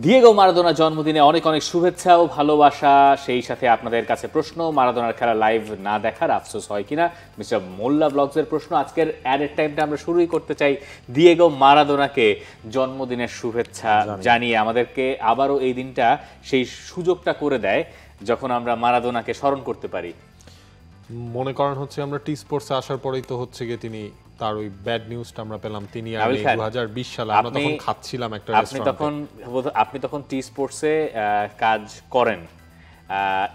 Diego মারাদোনার জন্মদিনে অনেক অনেক শুভেচ্ছা ও ভালোবাসা। সেই সাথে আপনাদের কাছে প্রশ্ন, মারাদোনার খেলা লাইভ না দেখার আফসোস হয় কিনা, মিস্টার মোল্লা ব্লগসের প্রশ্ন। আজকের অ্যাডের টাইমটা আমরা শুরুই করতে চাই দিয়েগো মারাদোনাকে জন্মদিনের শুভেচ্ছা জানিয়ে। আমাদেরকে আবারও এই দিনটা সেই সুযোগটা করে দেয় যখন আমরা মারাদোনাকে স্মরণ করতে পারি। মনে করেন হচ্ছে আমরা টি স্পোর্টসে আসার পরেই তো হচ্ছে গিয়ে তিনি তার ওই ব্যাড নিউজটা আমরা পেলাম। তিনি 2020 সালে আমরা তখন খাচ্ছিলাম একটা রেস্টুরেন্টে। আপনি তখন টি স্পোর্টসে কাজ করেন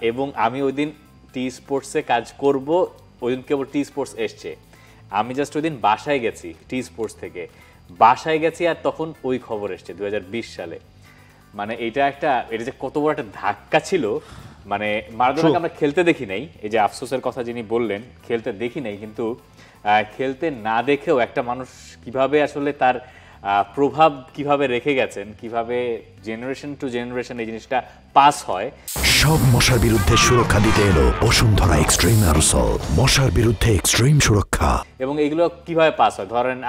এবং আমি ওই দিন টি স্পোর্টসে কাজ করব। ওই দিন কেবল টি স্পোর্টস এসছে, আমি জাস্ট ওই দিন বাসায় গেছি, টি স্পোর্টস থেকে বাসায় গেছি আর তখন ওই খবর এসছে 2020 সালে। মানে এটা যে কত বড় একটা ধাক্কা ছিল। মানে মারাদোনাকে আমরা খেলতে দেখি নাই, এই যে আফসোসের কথা যিনি বললেন, খেলতে দেখি নাই, কিন্তু খেলতে না দেখেও একটা মানুষ কিভাবে আসলে তার প্রভাব কিভাবে রেখে গেছেন, কিভাবে জেনারেশন টু জেনারেশন এই জিনিসটা পাস হয়। সব মশার বিরুদ্ধে সুরক্ষা দিতে এলো বসুন্ধরা এক্সট্রিম অ্যারোসল, মশার বিরুদ্ধে এক্সট্রিম সুরক্ষা। এবং এগুলো কিভাবে পাস হয়, ধরেন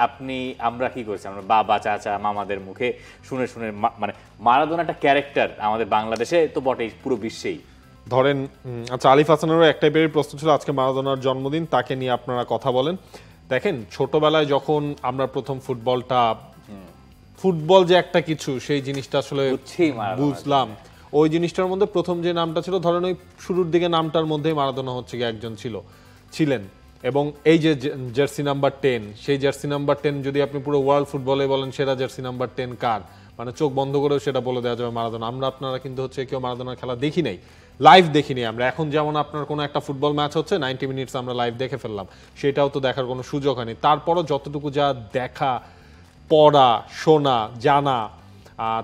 আমরা কি করছি, আমরা বাবা চাচা মামাদের মুখে শুনে শুনে, মানে মারাদোনা একটা ক্যারেক্টার আমাদের বাংলাদেশে তো বটেই, পুরো বিশ্বেই। ধরেন আচ্ছা, আলিফ হাসানেরও এক টাইপের প্রশ্ন ছিল, আজকে মারাদোনার জন্মদিন, তাকে নিয়ে আপনারা কথা বলেন। দেখেন, ছোটবেলায় যখন আমরা প্রথম ফুটবল যে একটা কিছু, সেই জিনিসটা আসলে বুঝলাম। ওই জিনিসটার মধ্যে প্রথম যে নামটা ছিল, ধরেন ওই শুরুর দিকে নামটার মধ্যেই মারাদোনা হচ্ছে গিয়ে একজন ছিলেন। এবং এই যে জার্সি নাম্বার 10, সেই জার্সি নাম্বার 10 যদি আপনি পুরো ওয়ার্ল্ড ফুটবলে বলেন সেরা জার্সি নাম্বার 10 কার, মানে চোখ বন্ধ করেও সেটা বলে দেওয়া যাবে মারাদোনা। আপনারা কিন্তু হচ্ছে কেউ মারাদোনার খেলা দেখি নাই, লাইভ দেখিনি আমরা। এখন যেমন আপনার কোনো একটা ফুটবল ম্যাচ হচ্ছে 90 মিনিটস আমরা লাইভ দেখে ফেললাম, সেটাও তো দেখার কোনো সুযোগ হয়নি। তারপরও যতটুকু যা দেখা, পড়া, শোনা, জানা,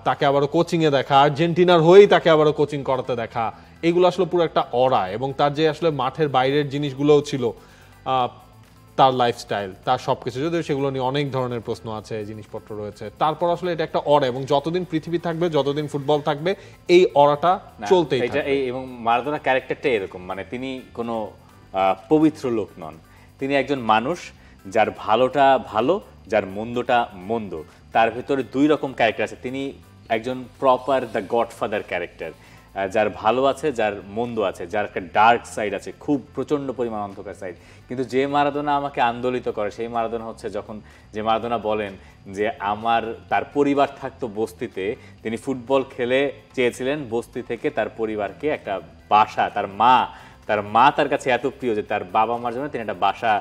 তাকে আবারও কোচিংয়ে দেখা, আর্জেন্টিনার হয়েই তাকে আবারও কোচিং করাতে দেখা, এগুলো আসলে পুরো একটা অরা। এবং তার যে আসলে মাঠের বাইরের জিনিসগুলোও ছিল, তার লাইফস্টাইল, তার সবকিছু, যদিও সেগুলো নিয়ে অনেক ধরনের প্রশ্ন আছে, জিনিসপত্র রয়েছে, তারপর আসলে এটা একটা অরা। এবং যতদিন পৃথিবী থাকবে, যতদিন ফুটবল থাকবে, এই অরাটা চলতেই থাকবে। এবং মারাদোনা ক্যারেক্টারটা এরকম, মানে তিনি কোনো পবিত্র লোক নন, তিনি একজন মানুষ যার ভালোটা ভালো, যার মন্দটা মন্দ। তার ভেতরে দুই রকম ক্যারেক্টার আছে। তিনি একজন প্রপার দ্য গডফাদার ক্যারেক্টার, যার ভালো আছে, যার মন্দ আছে, যার একটা ডার্ক সাইড আছে, খুব প্রচন্ড পরিমাণ অন্ধকার সাইড। কিন্তু যে মারাদোনা আমাকে আন্দোলিত করে, সেই মারাদোনা হচ্ছে যখন যে মারাদোনা বলেন যে তার পরিবার থাকতো বস্তিতে, তিনি ফুটবল খেলে চেয়েছিলেন বস্তি থেকে তার পরিবারকে একটা বাসা, তার মা তার কাছে এত প্রিয় যে তার বাবা মার জন্য তিনি একটা বাসা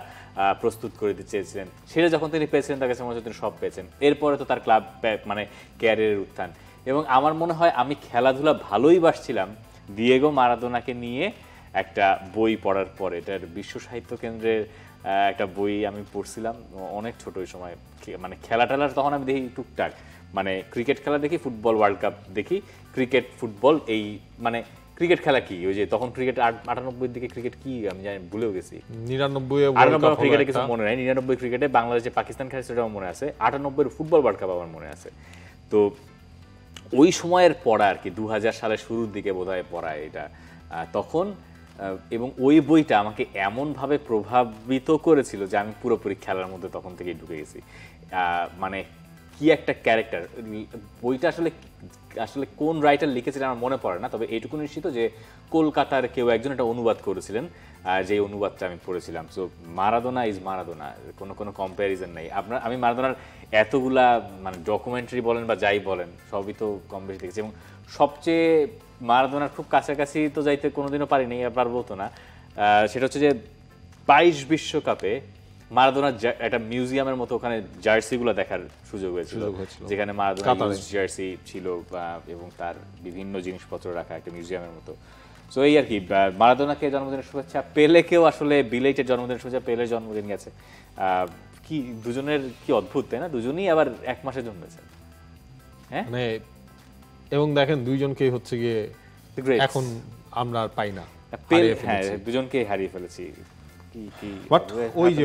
প্রস্তুত করে দিতে চেয়েছিলেন। সেটা যখন তিনি পেয়েছিলেন, তার কাছে মনে হচ্ছে তিনি সব পেয়েছেন। এরপরে তো তার ক্লাব, মানে ক্যারিয়ারের উত্থান। এবং আমার মনে হয় আমি খেলাধুলা ভালোই বাসছিলাম দিয়েগো মারাদোনাকে নিয়ে একটা বই পড়ার পরে। এটার বিশ্ব সাহিত্য কেন্দ্রের একটা বই আমি পড়ছিলাম অনেক ছোট ওই সময়। মানে খেলা টেলার তখন আমি দেখি টুকটাক, মানে ক্রিকেট খেলা দেখি, ফুটবল ওয়ার্ল্ড কাপ দেখি, ক্রিকেট ফুটবল, এই মানে ক্রিকেট খেলা কি, ওই যে তখন ক্রিকেট 98-এর দিকে ক্রিকেট কি আমি জানি, ভুলেও গেছি। 99 ক্রিকেটে কিছু মনে নাই, 99 ক্রিকেটে বাংলাদেশে পাকিস্তান খেলে সেটাও মনে আছে, 98 ফুটবল ওয়ার্ল্ড কাপ আমার মনে আছে। তো ওই সময়ের পড়া আর কি, 2000 সালের শুরুর দিকে বোধহয় পড়া এটা তখন। এবং ওই বইটা আমাকে এমনভাবে প্রভাবিত করেছিল যে আমি পুরোপুরি খেলার মধ্যে তখন থেকেই ঢুকে গেছি। মানে কি একটা ক্যারেক্টার। বইটা আসলে কোন রাইটার লিখেছিলেন আমার মনে পড়ে না, তবে এইটুকু নিশ্চিত যে কলকাতার কেউ একজন এটা অনুবাদ করেছিলেন, যে অনুবাদটা আমি পড়েছিলাম। সো মারাদোনা ইজ মারাদোনা, কোনো কম্প্যারিজন নেই। আমি মারাদোনার এতগুলা মানে ডকুমেন্টারি বলেন বা যাই বলেন, সবই তো কম বেশি দেখেছি। এবং সবচেয়ে মারাদোনার খুব কাছাকাছি তো যাইতে কোনোদিনও পারিনি, পারবো তো না। সেটা হচ্ছে যে 22 বিশ্বকাপে মারাদোনার একটা মিউজিয়ামের মতো ওখানে জার্সিগুলো দেখার সুযোগ হয়েছিল, যেখানে মারাদোনা জার্সি ছিল এবং তার বিভিন্ন জিনিসপত্র রাখা একটা মিউজিয়ামের মতো। সো এই আর কি, মারাদোনাকে জন্মদিনের শুভেচ্ছা। পেলেকেও আসলে বিলেটেড জন্মদিনের শুভেচ্ছা, পেলের জন্মদিন গেছে। কি দুজনের কি অদ্ভুত, তাই না? দুজনেই আবার এক মাসে জন্মেছে। হ্যাঁ, মানে এবং দেখেন দুইজনকেই হচ্ছে গিয়ে এখন আমরা আর পাই না, হ্যাঁ দুজনকেই হারিয়ে ফেলেছি। বাট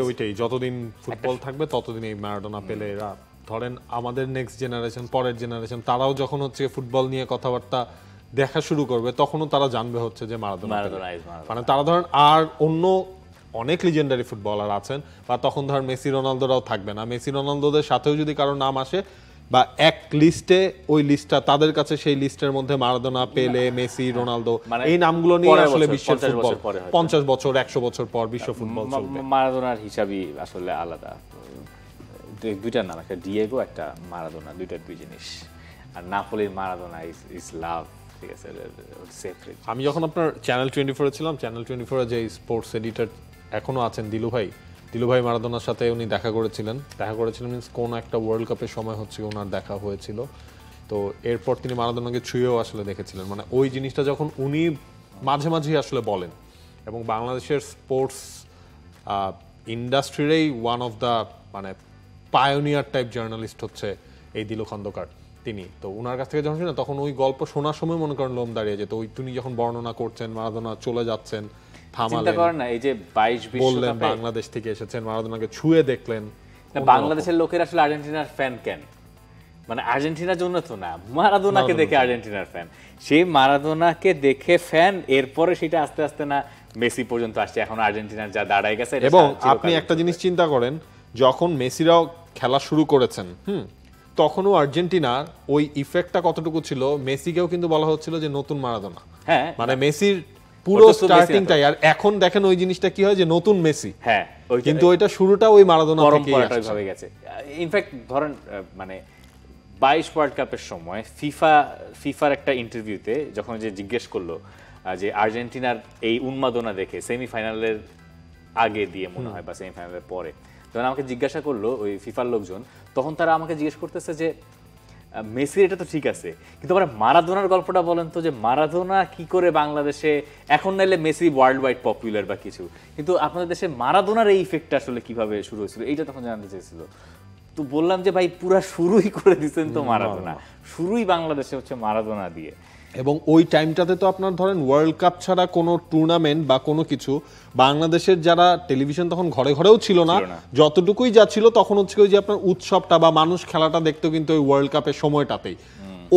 ওইটাই, যতদিন ফুটবল থাকবে ততদিন এই মারাদোনা, পেলেরা, ধরেন আমাদের নেক্সট জেনারেশন, পরের জেনারেশন, তারাও যখন হচ্ছে ফুটবল নিয়ে কথাবার্তা দেখা শুরু করবে, তখনও তারা জানবে হচ্ছে যে মারাদোনা। মানে তারা ধরেন আর অন্য অনেক লিজেন্ডারি ফুটবলার আছেন, বা তখন ধর মেসি রোনালদোরাও থাকবে না, মেসি রোনালদোদের সাথেও যদি কারো নাম আসে, বা এক লিস্টে ওই লিস্টটা তাদের কাছে সেই লিস্টের মধ্যে মারাদোনা, পেলে, মেসি, রোনালদো এই নামগুলো নিয়ে আসলে বিশ্বের ফুটবল 50 বছর 100 বছর পর বিশ্ব ফুটবল চলবে। মারাদোনার হিসাবই আসলে আলাদা, দুইটার নাম, একটা ডিয়েগো একটা মারাদোনা, দুই জিনিস। আর নাপোলির মারাদোনা ইজ লাভ, ঠিক আছে, সেপারেট। আমি যখন আপনার চ্যানেল 24 ছিলাম, চ্যানেল 24 যে স্পোর্টস এডিটর এখনো আছেন দিলু ভাই মারাদোনার সাথে উনি দেখা করেছিলেন মিন্স কোন একটা ওয়ার্ল্ড কাপের সময় হচ্ছে ওনার দেখা হয়েছিল। তো এরপর তিনি মারাদোনাকে ছুঁয়েও আসলে দেখেছিলেন, মানে ওই জিনিসটা যখন উনি মাঝে মাঝেই আসলে বলেন। এবং বাংলাদেশের স্পোর্টস ইন্ডাস্ট্রিরই ওয়ান অফ দ্য মানে পায়োনিয়ার টাইপ জার্নালিস্ট হচ্ছে এই দিলু খন্দকার তিনি। তো ওনার কাছ থেকে যখন শুনে তখন ওই গল্প শোনার সময় মনে করেন লোম দাঁড়িয়ে যেত। ওই তিনি যখন বর্ণনা করছেন মারাদোনা চলে যাচ্ছেন, থামালেন, এই যে 22 বললেন বাংলাদেশ থেকে এসেছেন, মারাদোনাকে ছুঁয়ে দেখলেন। বাংলাদেশের লোকের আসলে আর্জেন্টিনার ফ্যান কেন? মানে আর্জেন্টিনার জন্য তো না, মারাদোনাকে দেখে আর্জেন্টিনার ফ্যান। সেই মারাদোনাকে দেখে ফ্যান, এরপরে সেটা আস্তে আস্তে না মেসি পর্যন্ত আসছে, এখন আর্জেন্টিনার যা দাঁড়ায় গেছে। এবং আপনি একটা জিনিস চিন্তা করেন, যখন মেসিরাও খেলা শুরু করেছেন তখনও আর্জেন্টিনার ওই ইফেক্টটা কতটুকু ছিল, মেসিকেও কিন্তু বলা হচ্ছিল যে নতুন মারাদোনা। হ্যাঁ, মানে মেসির পুরো স্টার্টিংটাই, আর এখন দেখেন ওই জিনিসটা কি হয় যে নতুন মেসি। হ্যাঁ, কিন্তু ওইটা শুরুটা ওই মারাদোনা থেকেই ভাবে গেছে। ইনফ্যাক্ট ধরেন মানে 22 ওয়ার্ল্ড কাপের সময় ফিফার একটা ইন্টারভিউতে যখন যে জিজ্ঞেস করলো যে আর্জেন্টিনার এই উন্মাদনা দেখে সেমিফাইনালের আগে দিয়ে মনে হয় বা সেমিফাইনালের পরে, তখন আমাকে জিজ্ঞাসা করলো ওই ফিফার লোকজন, তখন তারা আমাকে জিজ্ঞেস করতেছে যে মেসি এটা তো ঠিক আছে, কিন্তু আবার মারাদোনার গল্পটা বলেন তো, যে মারাদোনা কি করে বাংলাদেশে এখন, নাইলে মেসি ওয়ার্ল্ড ওয়াইড পপুলার বা কিছু, কিন্তু আপনাদের দেশে মারাদোনার এই ইফেক্টটা আসলে কিভাবে শুরু হয়েছিল, এইটা তখন জানতে চেয়েছিল। তো বললাম যে ভাই পুরা শুরুই করে দিচ্ছেন তো মারাদোনা, শুরুই বাংলাদেশে হচ্ছে মারাদোনা দিয়ে। এবং ওই টাইমটাতে তো আপনার ধরেন ওয়ার্ল্ড কাপ ছাড়া কোনো টুর্নামেন্ট বা কোনো কিছু বাংলাদেশের যারা টেলিভিশন তখন ঘরে ঘরেও ছিল না, যতটুকুই যা ছিল তখন হচ্ছে ওই যে আপনার উৎসবটা বা মানুষ খেলাটা দেখতো কিন্তু ওই ওয়ার্ল্ড কাপের সময়টাতেই।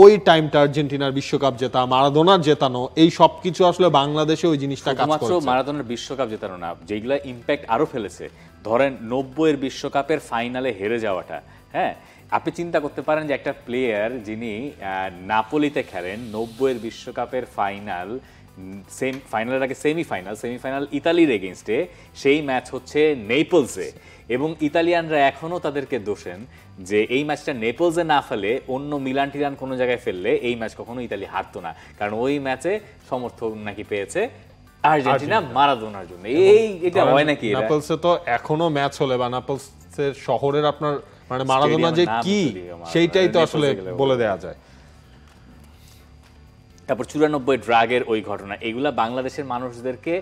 ওই টাইমটা আর্জেন্টিনার বিশ্বকাপ জেতা, মারাদোনার জেতানো, এই সবকিছু আসলে বাংলাদেশে ওই জিনিসটা কাজ করছে। মাত্র মারাদোনার বিশ্বকাপ জেতানো না, যেগুলা ইম্প্যাক্ট আরো ফেলেছে, ধরেন 90-এর বিশ্বকাপের ফাইনালে হেরে যাওয়াটা। হ্যাঁ, আপনি চিন্তা করতে পারেন যে একটা প্লেয়ার যিনি নাপোলিতে খেলেন, 90-এর বিশ্বকাপের ফাইনালের আগে সেমিফাইনাল ইতালির এগেইনস্টে, সেই ম্যাচ হচ্ছে নেপলসে, এবং ইতালিয়ানরা এখনো তাদেরকে দোষেন যে এই ম্যাচটা নেপলসে না ফেলে অন্য মিলান টিলান কোনো জায়গায় ফেললে এই ম্যাচ কখনো ইতালি হারতো না, কারণ ওই ম্যাচে সমর্থক নাকি পেয়েছে আর্জেন্টিনা মারাদোনার জন্য। এটা হয় নাকি? নেপলসে তো এখনো ম্যাচ হলে বা নেপলসের শহরের আপনার মানে মারাদোনা যে কি সেইটাই তো আসলে বলে দেয়া যায়। তারপর 94 ড্রাগের ওই ঘটনা, এগুলা বাংলাদেশের মানুষদেরকে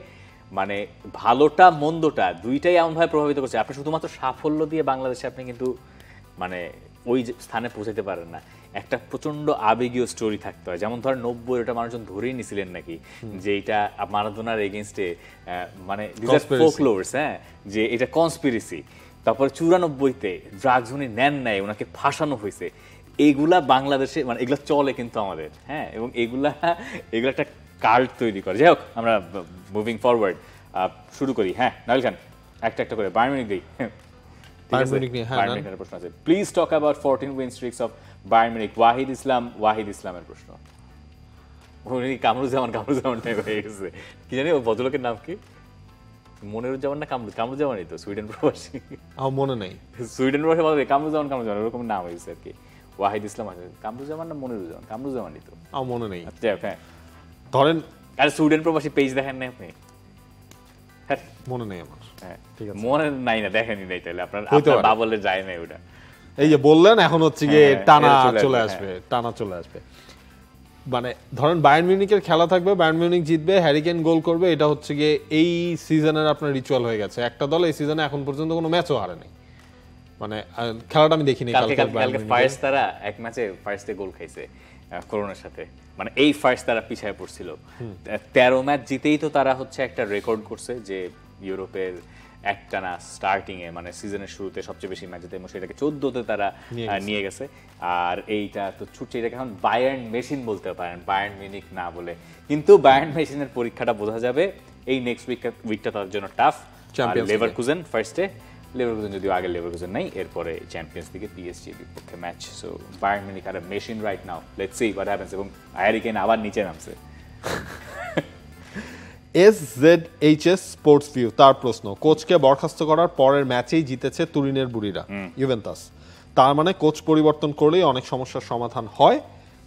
মানে ভালোটা মন্দটা দুইটাই এমনভাবে প্রভাবিত করছে। আপনি শুধুমাত্র সাফল্য দিয়ে বাংলাদেশে আপনি কিন্তু মানে ওই স্থানে পৌঁছাতে পারেন না, একটা প্রচন্ড আবেগীয় স্টোরি থাকতে হয়। যেমন ধর 90 ওটা মানুষজন ধরেই নিছিলেন নাকি যে এটা মারাদোনার এগেইনস্টে মানে ফোকলোরস, হ্যাঁ, যে এটা কনস্পিরেসি। তারপরে 94-তে ড্রাগস উনি নেন নাই, ওনাকে ফাঁসানো হয়েছে, এগুলা বাংলাদেশে মানে এগুলা চলে কিন্তু আমাদের, হ্যাঁ, এবং এগুলা একটা কাল্ট তৈরি করে। যাই হোক, আমরা মুভিং ফরওয়ার্ড শুরু করি। হ্যাঁ, নাইল খান একটা করে বায়ার্ন মিউনিখ দিই। বায়ার্ন মিউনিখের প্রশ্ন আছে, please talk about 14 win streaks of Bayern Munich. Wahid ইসলামের প্রশ্ন। উনি কামরুজ্জামান টাইপ হয়ে গেছে, কি জানি ও ভদ্রলোকের নাম কি, মনিরুজ্জামান না কামরুজ্জামানই তো, সুইডেন প্রবাসী, আমার মনে নেই, সুইডেন প্রবাসী বলে কামরুজ্জামান এরকম নাম হয়েছে আর কি। ওয়াহিদ ইসলাম আছে, কামরুজ্জামান না মনিরুজ্জামান? কামরুজ্জামানই তো, আমার মনে নেই। আচ্ছা, হ্যাঁ, ধরেন আরে সুইডেন প্রবাসী পেজ দেখেন না আপনি? মনে নেই আমার। হ্যাঁ, ঠিক আছে, মনে নাই না, দেখেনি নাই, তাহলে আপনার বাবলে যায় না ওটা। এই যে বললেন এখন হচ্ছে গিয়ে টানা চলে আসবে। মানে ধরেন বায়ার্ন মিউনিখের খেলা থাকবে, বায়ার্ন মিউনিখ জিতবে, হ্যারি কেন গোল করবে, এটা হচ্ছে গিয়ে এই সিজনের আপনার রিচুয়াল হয়ে গেছে। একটা দল এই সিজনে এখন পর্যন্ত কোনো ম্যাচও হারেনি, মানে খেলাটা আমি দেখিনি। কালকে ফার্স্ট তারা এক ম্যাচে ফার্স্টে গোল খাইছে করোনার সাথে, মানে এই ফার্স্ট তারা পিছায় পড়ছিল। 13 ম্যাচ জিতেই তো তারা হচ্ছে একটা রেকর্ড করছে যে ইউরোপের একটানা স্টার্টিং এ মানে সিজনের শুরুতে সবচেয়ে বেশি ম্যাচ জিতে, এবং সেটাকে 14তে তারা নিয়ে গেছে। আর এইটা তো ছুটছে, এটাকে এখন বায়ার্ন মেশিন বলতে পারেন, বায়ার্ন মিউনিখ না বলে। কিন্তু বায়ার্ন মেশিনের পরীক্ষাটা বোঝা যাবে এই নেক্সট উইকটা তাদের জন্য টাফ। লেভারকুজেন ফার্স্টে, লেভারকুসেন যদিও আগে লেভারকুসেন নাই, এরপরে চ্যাম্পিয়ন্স লিগে পিএসজি বিপক্ষে ম্যাচ। সো বায়ার্ন মিউনিখ আর machine right now, let's see what happens. এবং হ্যারি কেইন আবার নিচে নামছে। SZHS স্পোর্টস ভিউ তার প্রশ্ন, কোচকে বরখাস্ত করার পরের ম্যাচেই জিতেছে তুরিনের বুড়িরা ইউভেন্টাস, তার মানে কোচ পরিবর্তন করলেই অনেক সমস্যার সমাধান হয়,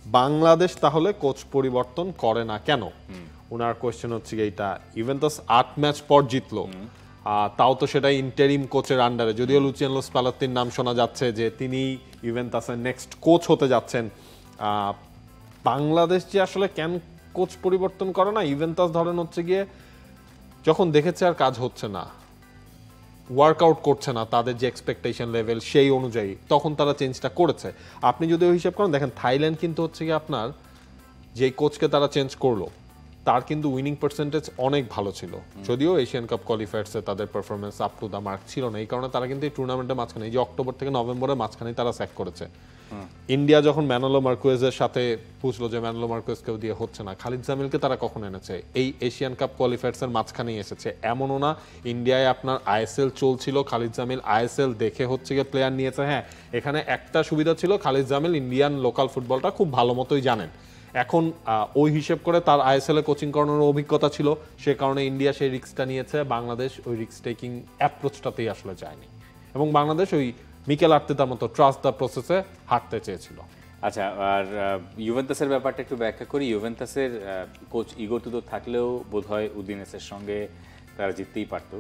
বাংলাদেশ তাহলে কোচ পরিবর্তন করে না কেন? ওনার কোয়েশ্চেন হচ্ছে এইটা, ইউভেন্টাস 8 ম্যাচ পর জিতলো, তাও তো সেটা ইন্টারিম কোচের আন্ডারে, যদিও লুচিয়ানো স্পালাত্তির নাম শোনা যাচ্ছে যে তিনি ইউভেন্টাসের নেক্সট কোচ হতে যাচ্ছেন। বাংলাদেশ যে আসলে কেন কোচ পরিবর্তন করে না, ইউভেন্টাস ধরেন হচ্ছে গিয়ে যখন দেখেছে আর কাজ হচ্ছে না, ওয়ার্কআউট করছে না তাদের যে এক্সপেকটেশন লেভেল সেই অনুযায়ী, তখন তারা চেঞ্জটা করেছে। আপনি যদি ওই হিসাব করেন, দেখেন থাইল্যান্ড কিন্তু হচ্ছে গিয়ে আপনার যে কোচকে তারা চেঞ্জ করলো তার কিন্তু উইনিং পার্সেন্টেজ অনেক ভালো ছিল, যদিও এশিয়ান কাপ কোয়ালিফায়ার্সে তাদের performance up to the mark ছিল না, এই কারণে তারা কিন্তু এই টুর্নামেন্টের মাঝখানে, এই যে অক্টোবর থেকে নভেম্বরের মাঝখানে তারা স্যাক করেছে। ইন্ডিয়া যখন ম্যানোলো মার্কুয়েজের সাথে বুঝলো যে ম্যানোলো মার্কুয়েজকেও দিয়ে হচ্ছে না, খালিদ জামিলকে তারা কখন এনেছে? এই এশিয়ান কাপ কোয়ালিফায়ার্সের মাঝখানেই এসেছে। এমনও না ইন্ডিয়ায় আপনার আইএসএল চলছিল, খালিদ জামিল আইএসএল দেখে হচ্ছে গিয়ে প্লেয়ার নিয়েছে। হ্যাঁ, এখানে একটা সুবিধা ছিল, খালিদ জামিল ইন্ডিয়ান লোকাল ফুটবলটা খুব ভালো মতোই জানেন। এখন ওই হিসেব করে তার আইএসএল এ কোচিং করানোর অভিজ্ঞতা ছিল, সে কারণে ইন্ডিয়া সেই রিস্কটা নিয়েছে। বাংলাদেশ ওই রিস্ক টেকিং অ্যাপ্রোচটাতেই আসলে যায়নি, এবং বাংলাদেশ ওই মিকেল আর্তেতার মতো ট্রাস্ট দ্য প্রসেসে হাঁটতে চেয়েছিল। আচ্ছা, আর ইউভেন্টাসের ব্যাপারটা একটু ব্যাখ্যা করি। ইউভেন্টাসের কোচ ইগোর তুদোর থাকলেও বোধহয় উদিনেসের সঙ্গে তারা জিততেই পারতো।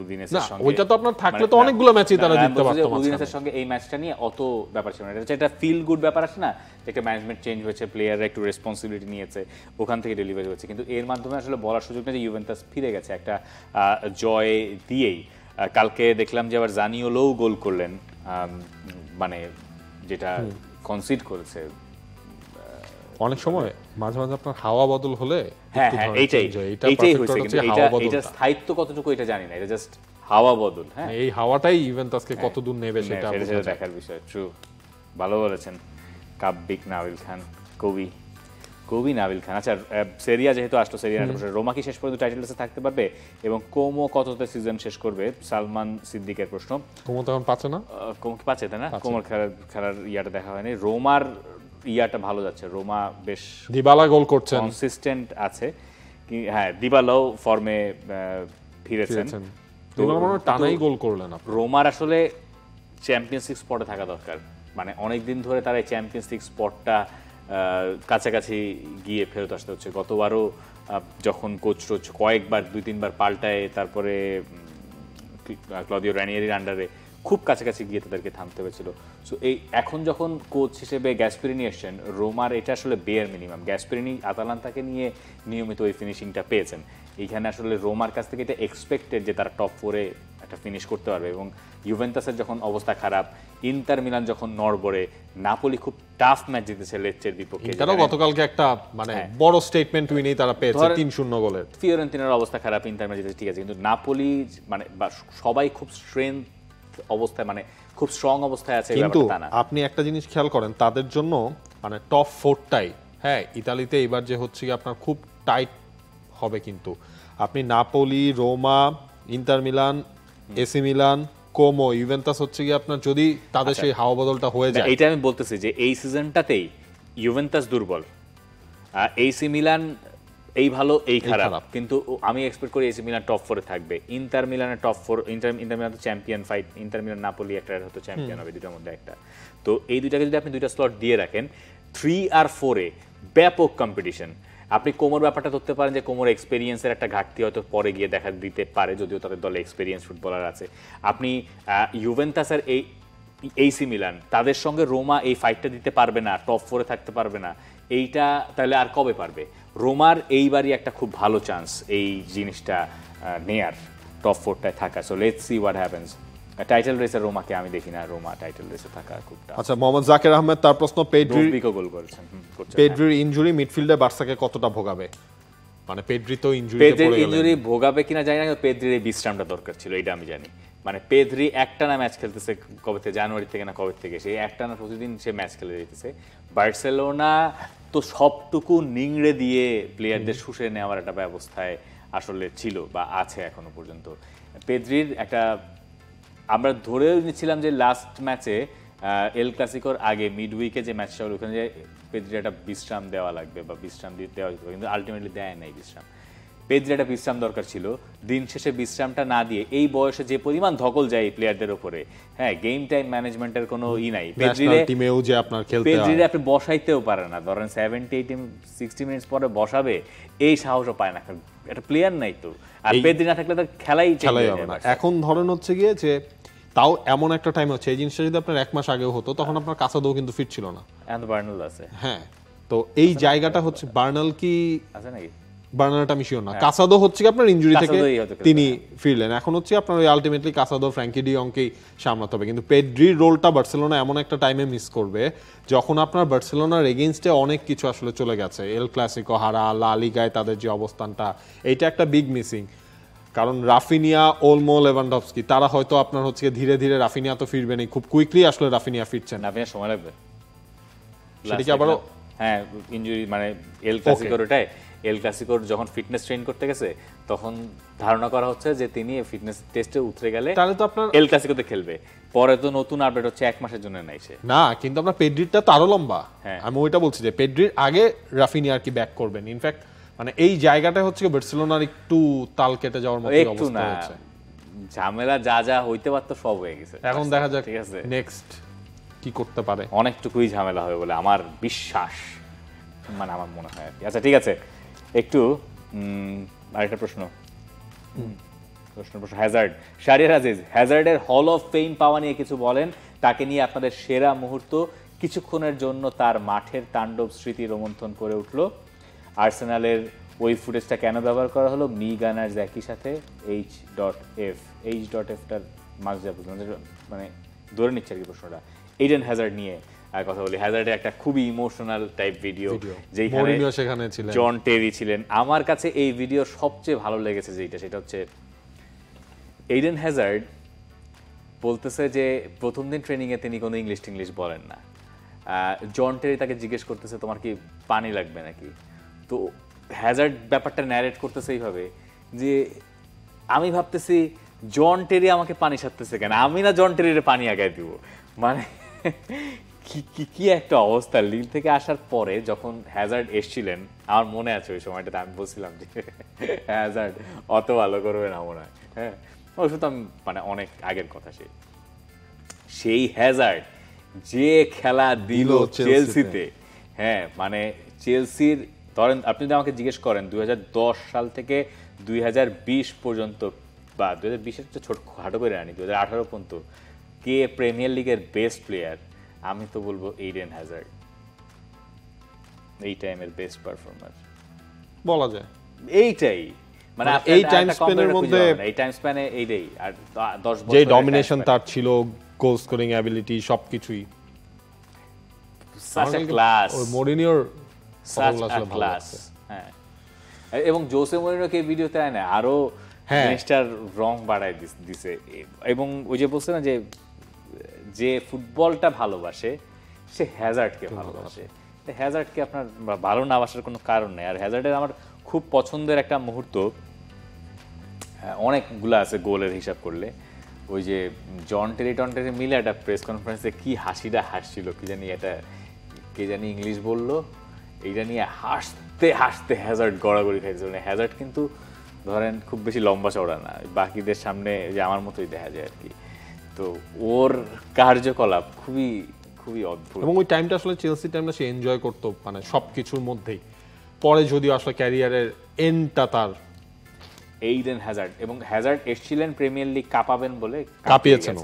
উদিনেসের সঙ্গে ওইটা তো আপনার থাকলে তো অনেকগুলো ম্যাচই তারা জিততে পারতো। উদিনেসের সঙ্গে এই ম্যাচটা নিয়ে অত ব্যাপার ছিল না, এটা হচ্ছে একটা ফিল গুড ব্যাপার আছে না, একটা ম্যানেজমেন্ট চেঞ্জ হয়েছে, প্লেয়াররা একটু রেসপন্সিবিলিটি নিয়েছে, ওখান থেকে ডেলিভারি হচ্ছে। কিন্তু এর মাধ্যমে আসলে বলার সুযোগ নেই যে ইউভেন্টাস ফিরে গেছে একটা জয় দিয়েই। কালকে দেখলাম যে আবার জানিওলোও গোল করলেন, মানে যেটা কনসিড করেছে। অনেক সময় মাঝে মাঝে আপনার হাওয়া বদল হলে, হ্যাঁ হ্যাঁ, এইটাই হয়েছে, কিন্তু এটা স্থায়িত্ব কতটুকু এটা জানি না, এটা জাস্ট হাওয়া বদল। হ্যাঁ, এই হাওয়াটাই ইউভেন্টাসকে কত দূর নেবে সেটা দেখার বিষয়। ট্রু, ভালো বলেছেন। কাব্বিক নাবিল খান, কবি নাবিল খান। আচ্ছা, সেরিয়া যেহেতু আসলো, সেরিয়া রোমা কি শেষ পর্যন্ত টাইটেল রেসে থাকতে পারবে এবং কোমো কততে সিজন শেষ করবে? সালমান সিদ্দিকের প্রশ্ন। কোমো তখন পাচ্ছে না, কোমো কি পাচ্ছে, তাই না? কোমোর খেলার ইয়াটা দেখা হয়নি। রোমার ইয়াটা ভালো যাচ্ছে, রোমা বেশ দিবালা গোল করছেন, কনসিস্টেন্ট আছে। হ্যাঁ, দিবালাও ফর্মে ফিরেছেন, টানাই গোল করলেন। রোমার আসলে চ্যাম্পিয়ন্স লিগ স্পটে থাকা দরকার, মানে অনেকদিন ধরে তারা চ্যাম্পিয়ন্স লিগ স্পটটা কাছাকাছি গিয়ে ফেরত আসতে হচ্ছে। গতবারও যখন কোচ টোচ কয়েকবার 2-3বার পাল্টায়, তারপরে ক্লদিও রানিয়েরির আন্ডারে খুব কাছাকাছি গিয়ে তাদেরকে থামতে হয়েছিল। সো এই এখন যখন কোচ হিসেবে গ্যাসপেরিনি এসছেন, রোমার এটা আসলে বেয়ার মিনিমাম। গ্যাসপেরিনি আতালান্তাকে নিয়ে নিয়মিত ওই ফিনিশিংটা পেয়েছেন, এইখানে আসলে রোমার কাছ থেকে এটা এক্সপেক্টেড যে তারা টপ 4-এ একটা ফিনিশ করতে পারবে। এবং ইউভেন্টাসের যখন অবস্থা খারাপ, ইন্টার মিলান যখন নড়বড়ে, নাপোলি খুব টাফ ম্যাচ জিতেছে লেচ্চের বিপক্ষে, তারা গতকালকে একটা মানে বড় স্টেটমেন্ট উইনেই তারা পেয়েছে 3-0 গোলের। ফিওরেন্তিনার অবস্থা খারাপ, ইন্টার ম্যাচ জিতেছে, ঠিক আছে, কিন্তু নাপোলি মানে সবাই খুব স্ট্রেংথ অবস্থায়, মানে খুব স্ট্রং অবস্থায় আছে। কিন্তু আপনি একটা জিনিস খেয়াল করেন, তাদের জন্য মানে টপ 4টাই, হ্যাঁ, ইতালিতে এবার যে হচ্ছে কি আপনার খুব টাইট হবে, কিন্তু আপনি Napoli, Ruma, inter Milan, AC Milan, Como, Juventus হচ্ছে কি আপনার যদি তাদের সেই হাওয়া বদলটা হয়ে যায়। এটা আমি বলতেছি যে এই সিজনটাতেই ইউভেন্টাস দুর্বল, এসি মিলান এই ভালো এই খারাপ, কিন্তু আমি এক্সপেক্ট করি এসি মিলান টপ 4-এ থাকবে। ইন্টার মিলানের টপ 4, ইন্টার মিলান তো champion fight, inter Milan Napoli একটা হয়তো চ্যাম্পিয়ন হবে, দুটার মধ্যে একটা। তো এই দুটাকে যদি আপনি দুইটা স্লট দিয়ে রাখেন, 3 আর 4-এ ব্যাপক কম্পিটিশন। আপনি কোমোর ব্যাপারটা ধরতে পারেন যে কোমোর এক্সপেরিয়েন্সের একটা ঘাটতি হয়তো পরে গিয়ে দেখা দিতে পারে, যদিও তাদের দলে এক্সপেরিয়েন্স ফুটবলার আছে। আপনি ইউভেন্টাসের এই এসি মিলান, তাদের সঙ্গে রোমা এই ফাইটটা দিতে পারবে না, টপ 4-এ থাকতে পারবে না, এইটা তাহলে আর কবে পারবে? রোমার এইবারই একটা খুব ভালো চান্স এই জিনিসটা নেয়ার, টপ 4টায় থাকা। So let's see what happens. Title রেসে রোমাকে আমি দেখি না, রোমা টাইটেল রেসে থাকা খুব টাফ। আচ্ছা, মোহাম্মদ জাকির আহমেদ তার প্রশ্ন, পেড্রিও গোল করেছেন, পেড্রির ইনজুরি মিডফিল্ডে বার্সাকে কতটা ভোগাবে? মানে পেড্রি তো ইনজুরি ভোগাবে কিনা জানি না, পেড্রির এই বিশ্রামটা দরকার ছিল, এটা আমি জানি। মানে পেড্রি একটানা ম্যাচ খেলতেছে কবে থেকে, জানুয়ারি থেকে না কবে থেকে, সেই একটানা প্রতিদিন সে ম্যাচ খেলে যেতেছে। বার্সেলোনা তো সবটুকু নিংড়ে দিয়ে প্লেয়ারদের শুষে নেওয়ার একটা ব্যবস্থায় আসলে ছিল বা আছে এখনো পর্যন্ত। পেড্রির একটা আমরা ধরেও নিচ্ছিলাম যে লাস্ট ম্যাচে এল ক্লাসিকোর আগে মিড উইকে যে ম্যাচটা হলো ওখানে যে পেদ্রি একটা বিশ্রাম দেওয়া লাগবে বা বিশ্রাম দেওয়া যেত, কিন্তু আলটিমেটলি দেয় নাই বিশ্রাম। পেদ্রি একটা বিশ্রাম দরকার ছিল, দিন শেষে বিশ্রামটা না দিয়ে এই বয়সে যে পরিমাণ ধকল যায় এই প্লেয়ারদের উপরে, হ্যাঁ গেম টাইম ম্যানেজমেন্টের কোনো নাই। টিমেও যে আপনার খেলতে পেদ্রিরে আপনি বসাইতেও পারে না, ধরেন 70-80-60 মিনিটস পরে বসাবে এই সাহসও পায় না, একটা প্লেয়ার নাই তো। আর পেদ্রি না থাকলে তো খেলাই হবে না। এখন ধরেন হচ্ছে গিয়ে যে তাও এমন একটা টাইম হচ্ছে, এই জিনিসটা যদি আপনার 1 মাস আগেও হতো তখন আপনার কাসাদো কিন্তু ফিট ছিল না। এখন বার্নাল আছে। হ্যাঁ, তো এই জায়গাটা হচ্ছে বার্নাল কি আছে নাকি, বার্নালটা আমি শিওর না। কাসাদো হচ্ছে আপনার ইনজুরি থেকে তিনি ফিরলেন, এখন হচ্ছে আপনার ওই আলটিমেটলি কাসাদো ফ্র্যাঙ্কি ডি জংকেই সামলাতে হবে। কিন্তু পেড্রির রোলটা বার্সেলোনা এমন একটা টাইমে মিস করবে যখন আপনার বার্সেলোনার এগেইনস্টে অনেক কিছু আসলে চলে গেছে, এল ক্লাসিকো হারা, লা লিগায় তাদের যে অবস্থানটা, এইটা একটা বিগ মিসিং। কারণ রাফিনিয়া, ওলমো, লেভানডভস্কি তারা হয়তো আপনার হচ্ছে ধীরে ধীরে, রাফিনিয়া তো ফিরবেনই, খুব কুইকলি আসলে রাফিনিয়া ফিরছেন, রাফিনিয়া সময় লাগবে সেটা কি আবারও হ্যাঁ ইনজুরি মানে এল ক্লাসিকোর ওটাই, এল ক্লাসিকোর যখন ফিটনেস ট্রেন করতে গেছে তখন ধারণা করা হচ্ছে যে তিনি ফিটনেস টেস্টে উতরে গেলে তাহলে তো আপনার এল ক্লাসিকোতে খেলবে, পরে তো নতুন আপডেট হচ্ছে 1 মাসের জন্য নাই সে না। কিন্তু আপনার পেড্রিটা তো আরো লম্বা, আমি ওইটা বলছি যে পেড্রির আগে রাফিনিয়া আর কি ব্যাক করবেন। ইনফ্যাক্ট মানে এই জায়গাটা হচ্ছে বার্সেলোনার একটু তাল কেটে যাওয়ার মতো অবস্থা হচ্ছে, ঝামেলা যা যা হইতে পারতো সব হয়ে গেছে। এখন দেখা যাক ঠিক আছে নেক্সট কি করতে পারে, অনেকটুকুই ঝামেলা হবে বলে আমার বিশ্বাস, মানে আমার মনে হয় আর কি। আচ্ছা ঠিক আছে, একটু আরেকটা প্রশ্ন Hazard, Shahriar Aziz, হ্যাজার্ডের hall of fame পাওয়া নিয়ে কিছু বলেন, তাকে নিয়ে আপনাদের সেরা মুহূর্ত, কিছুক্ষণের জন্য তার মাঠের তাণ্ডব স্মৃতি রোমন্থন করে উঠলো, আর্সেনালের ওই ফুটেজটা কেন ব্যবহার করা হলো, মি গানার্স একই সাথে H.F টার মার্কস মানে ধরে নিচ্ছে আর কি প্রশ্নটা। এইডেন হ্যাজার্ড নিয়ে কথা বলি। হ্যাজার্ডের একটা খুবই ইমোশনাল টাইপ ভিডিও যেখানে জন টেরি ছিলেন। আমার কাছে এই ভিডিও সবচেয়ে ভালো লেগেছে যেটা, সেটা হচ্ছে এইডেন হ্যাজার্ড বলতেছে যে প্রথম দিন ট্রেনিংয়ে তিনি কোনো ইংলিশ বলেন না, জন টেরি তাকে জিজ্ঞেস করতেছে তোমার কি পানি লাগবে নাকি, তো হ্যাজার্ড ব্যাপারটা ন্যারেট করতেছে এইভাবে যে আমি ভাবতেছি জন টেরি আমাকে পানি সারতেছে কেন, আমি না জন টেরির পানি আগায় দিব, মানে কি একটা অবস্থা। লিল থেকে আসার পরে যখন হ্যাজার্ড এসছিলেন, আমার মনে আছে ওই সময়টাতে আমি বলছিলাম যে হ্যাজার্ড অত ভালো করবে না মনে হয়, হ্যাঁ অবশ্য তো আমি মানে অনেক আগের কথা। সেই হ্যাজার্ড যে খেলা দিল চেলসিতে, হ্যাঁ মানে চেলসির ধরেন আপনি যদি আমাকে জিজ্ঞেস করেন 2010 সাল থেকে 2020 পর্যন্ত বা 2020-এর ছোট খাটো করে আনি 2018 পর্যন্ত কে প্রিমিয়ার লিগের বেস্ট প্লেয়ার, আমি তো বলবো এইডেন হ্যাজার্ড, এই টাইমের বেস্ট পারফরমার বলা যায়। এইটাই মানে এই টাইম স্প্যানের মধ্যে, এই টাইম স্প্যানে এইটাই, আর 10 বছর যে ডমিনেশন তার ছিল, গোল স্কোরিং অ্যাবিলিটি সবকিছুই, সাচ আ ক্লাস, ওই মরিনিওর সাচ আ ক্লাস। হ্যাঁ, এবং জোসে মরিনিওকে এই ভিডিওতে আনে আরো জিনিসটার রং বাড়ায় দিছে। এবং ওই যে বলছে না যে ফুটবলটা ভালোবাসে সে হ্যাজার্ডকে ভালোবাসে, হ্যাজার্ডকে আপনার ভালো না বাসার কোনো কারণ নেই। আর হ্যাজার্ডের আমার খুব পছন্দের একটা মুহূর্ত, অনেকগুলো আছে গোলের হিসাব করলে, ওই যে জন টেরি মিলে একটা প্রেস কনফারেন্সে কি হাসিটা হাসছিল, কি জানি এটা কে জানি ইংলিশ বললো, এইটা নিয়ে হাসতে হাসতে হ্যাজার্ড গড়াগড়ি খাইছিল। হ্যাজার্ড কিন্তু ধরেন খুব বেশি লম্বা চওড়া না, বাকিদের সামনে যে আমার মতোই দেখা যায় আর কি, তো ওর কার্যকলাপ খুবই খুবই অদ্ভুত। এবং ওই টাইমটা আসলে চেলসি টাইমটা সে এনজয় করতো মানে সবকিছুর মধ্যেই। পরে যদিও আসলে ক্যারিয়ারের এন্ডটা তার এইডেন হ্যাজার্ড, এবং হ্যাজার্ড এসেছিলেন প্রিমিয়ার লিগ কাঁপাবেন বলে, কাঁপিয়েছেন।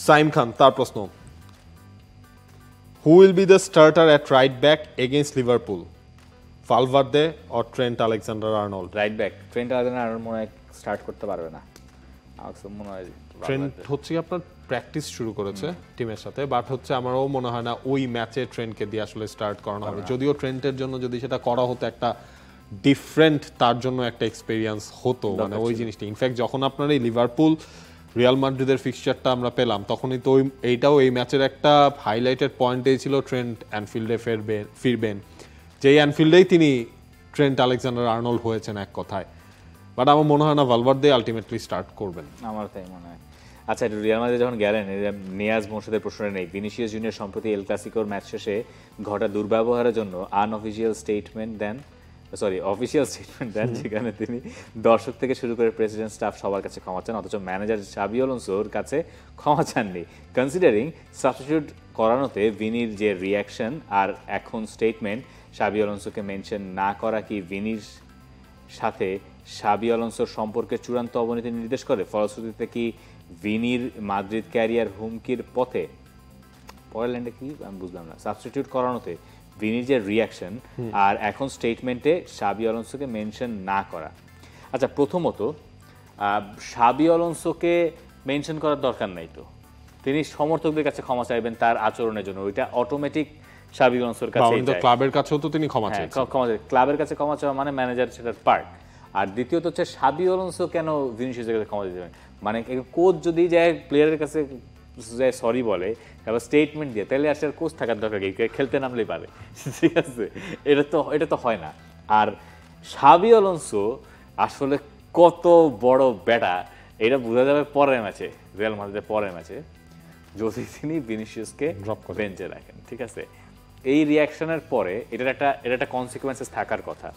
সাইম খান তার প্রশ্ন, who will be the starter at right back against Liverpool, Valverde or Trent Alexander-Arnold? Right back Trent Alexander-Arnold মনে হয় স্টার্ট করতে পারবে না, মনে হয় ট্রেন্ট হচ্ছে আপনার প্র্যাকটিস শুরু করেছে টিমের সাথে, বাট হচ্ছে আমারও মনে হয় না ওই ম্যাচে ট্রেন্টকে দিয়ে আসলে স্টার্ট করানো হবে। যদিও ট্রেন্টের জন্য যদি সেটা করা হতো একটা ডিফারেন্ট, তার জন্য একটা এক্সপেরিয়েন্স হতো, মানে ওই জিনিসটা। ইনফ্যাক্ট যখন আপনার এই লিভারপুল রিয়াল মাদ্রিদের ফিক্সচারটা আমরা পেলাম, তখনই তো এইটাও এই ম্যাচের একটা হাইলাইটেড পয়েন্টেই ছিল ট্রেন্ট অ্যানফিল্ডে ফিরবেন, যেই অ্যানফিল্ডেই তিনি ট্রেন্ট আলেকজান্ডার-আর্নল্ড হয়েছেন এক কথায়। বাট আমার মনে হয় না ভালভার্দে আলটিমেটলি স্টার্ট করবেন। আমার তাই মনে হয়। আচ্ছা, একটু রিয়াল মাদ্রিদে যখন গেলেন, নিয়াজ মোর্শেদের প্রশ্ন নেই, ভিনিসিয়াস জুনিয়র সম্প্রতি এল ক্লাসিকোর ম্যাচ শেষে ঘটা দুর্ব্যবহারের জন্য অফিসিয়াল স্টেটমেন্ট দেন, যেখানে তিনি দর্শক থেকে শুরু করে প্রেসিডেন্ট স্টাফ সবার কাছে ক্ষমা চান, অথচ ম্যানেজার শাবি আলোনসোর কাছে ক্ষমা চাননি। কনসিডারিং সাবস্টিটিউট করানোতে ভিনির যে রিয়াকশন আর এখন স্টেটমেন্ট, শাবি আলোনসোকে মেনশন না করা কি ভিনির সাথে শাবি আলোনসোর সম্পর্কে চূড়ান্ত অবনতি নির্দেশ করে? ফলশ্রুতিতে কি ভিনির মাদ্রিদ ক্যারিয়ার হুমকির পথে? পরের ল্যান্ডে কি আমি বুঝলাম না। সাবস্টিটিউট করানোতে ভিনির যে রিয়াকশন আর এখন স্টেটমেন্টে শাবি আলোনসোকে মেনশন না করা। আচ্ছা, প্রথমত শাবি আলোনসোকে মেনশন করার দরকার নাই, তো তিনি সমর্থকদের কাছে ক্ষমা চাইবেন তার আচরণের জন্য, ওইটা অটোমেটিক শাবি আলোনসোর কাছে। ক্লাবের কাছেও তো তিনি ক্ষমা চাইছেন, ক্লাবের কাছে ক্ষমা চাওয়া মানে ম্যানেজার সেটার পার্ট। আর দ্বিতীয়ত হচ্ছে শাবি আলোনসো কেন ভিনিসিয়াসের কাছে ক্ষমা দিতে পারেন? মানে কোচ যদি যায় প্লেয়ারের কাছে সরি বলে, তারপর স্টেটমেন্ট দিয়ে, তাহলে আসলে কোচ থাকার দরকার কি? খেলতে নামলেই পারে, ঠিক আছে? এটা তো হয় না। আর শাবি আলোনসো আসলে কত বড় ব্যাটা এটা বোঝা যাবে পরের ম্যাচে, রিয়াল মাদ্রিদের পরের ম্যাচে, যদি তিনি ভিনিসিয়াসকে বেঞ্চে রাখেন, ঠিক আছে? এই রিয়াকশনের পরে এটার একটা কনসিকুয়েন্সেস থাকার কথা,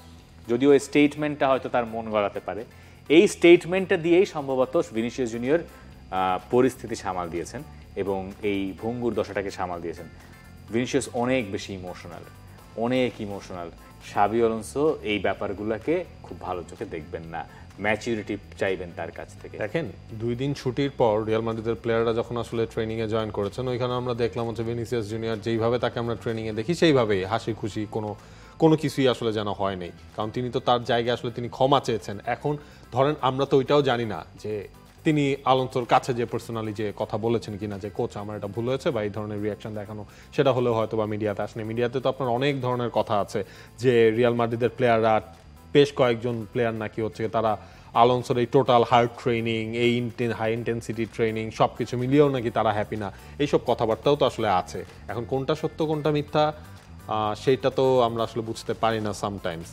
যদিও এই স্টেটমেন্টটা হয়তো তার মন গড়াতে পারে। এই স্টেটমেন্টটা দিয়েই সম্ভবত ভিনিসিয়াস জুনিয়র পরিস্থিতি সামাল দিয়েছেন এবং এই ভঙ্গুর দশাটাকে সামাল দিয়েছেন। ভিনিসিয়াস অনেক বেশি ইমোশনাল। শাবি আলোনসো এই ব্যাপারগুলোকে খুব ভালো চোখে দেখবেন না, ম্যাচুরিটি চাইবেন তার কাছ থেকে। দেখেন, 2 দিন ছুটির পর রিয়াল মাদ্রিদের প্লেয়াররা যখন আসলে ট্রেনিংয়ে জয়েন করেছেন, ওইখানে আমরা দেখলাম হচ্ছে ভিনিসিয়াস জুনিয়র যেইভাবে তাকে আমরা ট্রেনিংয়ে দেখি সেইভাবেই হাসি খুশি, কোনো কিছুই আসলে যেন হয় নাই। কারণ তিনি তো তার জায়গায় আসলে তিনি ক্ষমা চেয়েছেন। এখন ধরেন আমরা তো ওইটাও জানি না যে তিনি আলোনসোর কাছে যে পার্সোনালি যে কথা বলেছেন কিনা, যে কোচ আমার এটা ভুল হয়েছে বা এই ধরনের রিয়াকশন দেখানো, সেটা হলেও হয়তো বা মিডিয়াতে আসেনি। মিডিয়াতে তো আপনার অনেক ধরনের কথা আছে যে রিয়াল মাদ্রিদের প্লেয়াররা, বেশ কয়েকজন প্লেয়ার নাকি হচ্ছে তারা আলোনসোর এই টোটাল হার্ড ট্রেনিং, এই হাই ইন্টেন্সিটি ট্রেনিং সব কিছু মিলিয়েও নাকি তারা হ্যাপি না, এইসব কথাবার্তাও তো আসলে আছে। এখন কোনটা সত্য কোনটা মিথ্যা সেইটা তো আমরা আসলে বুঝতে পারি না সামটাইমস।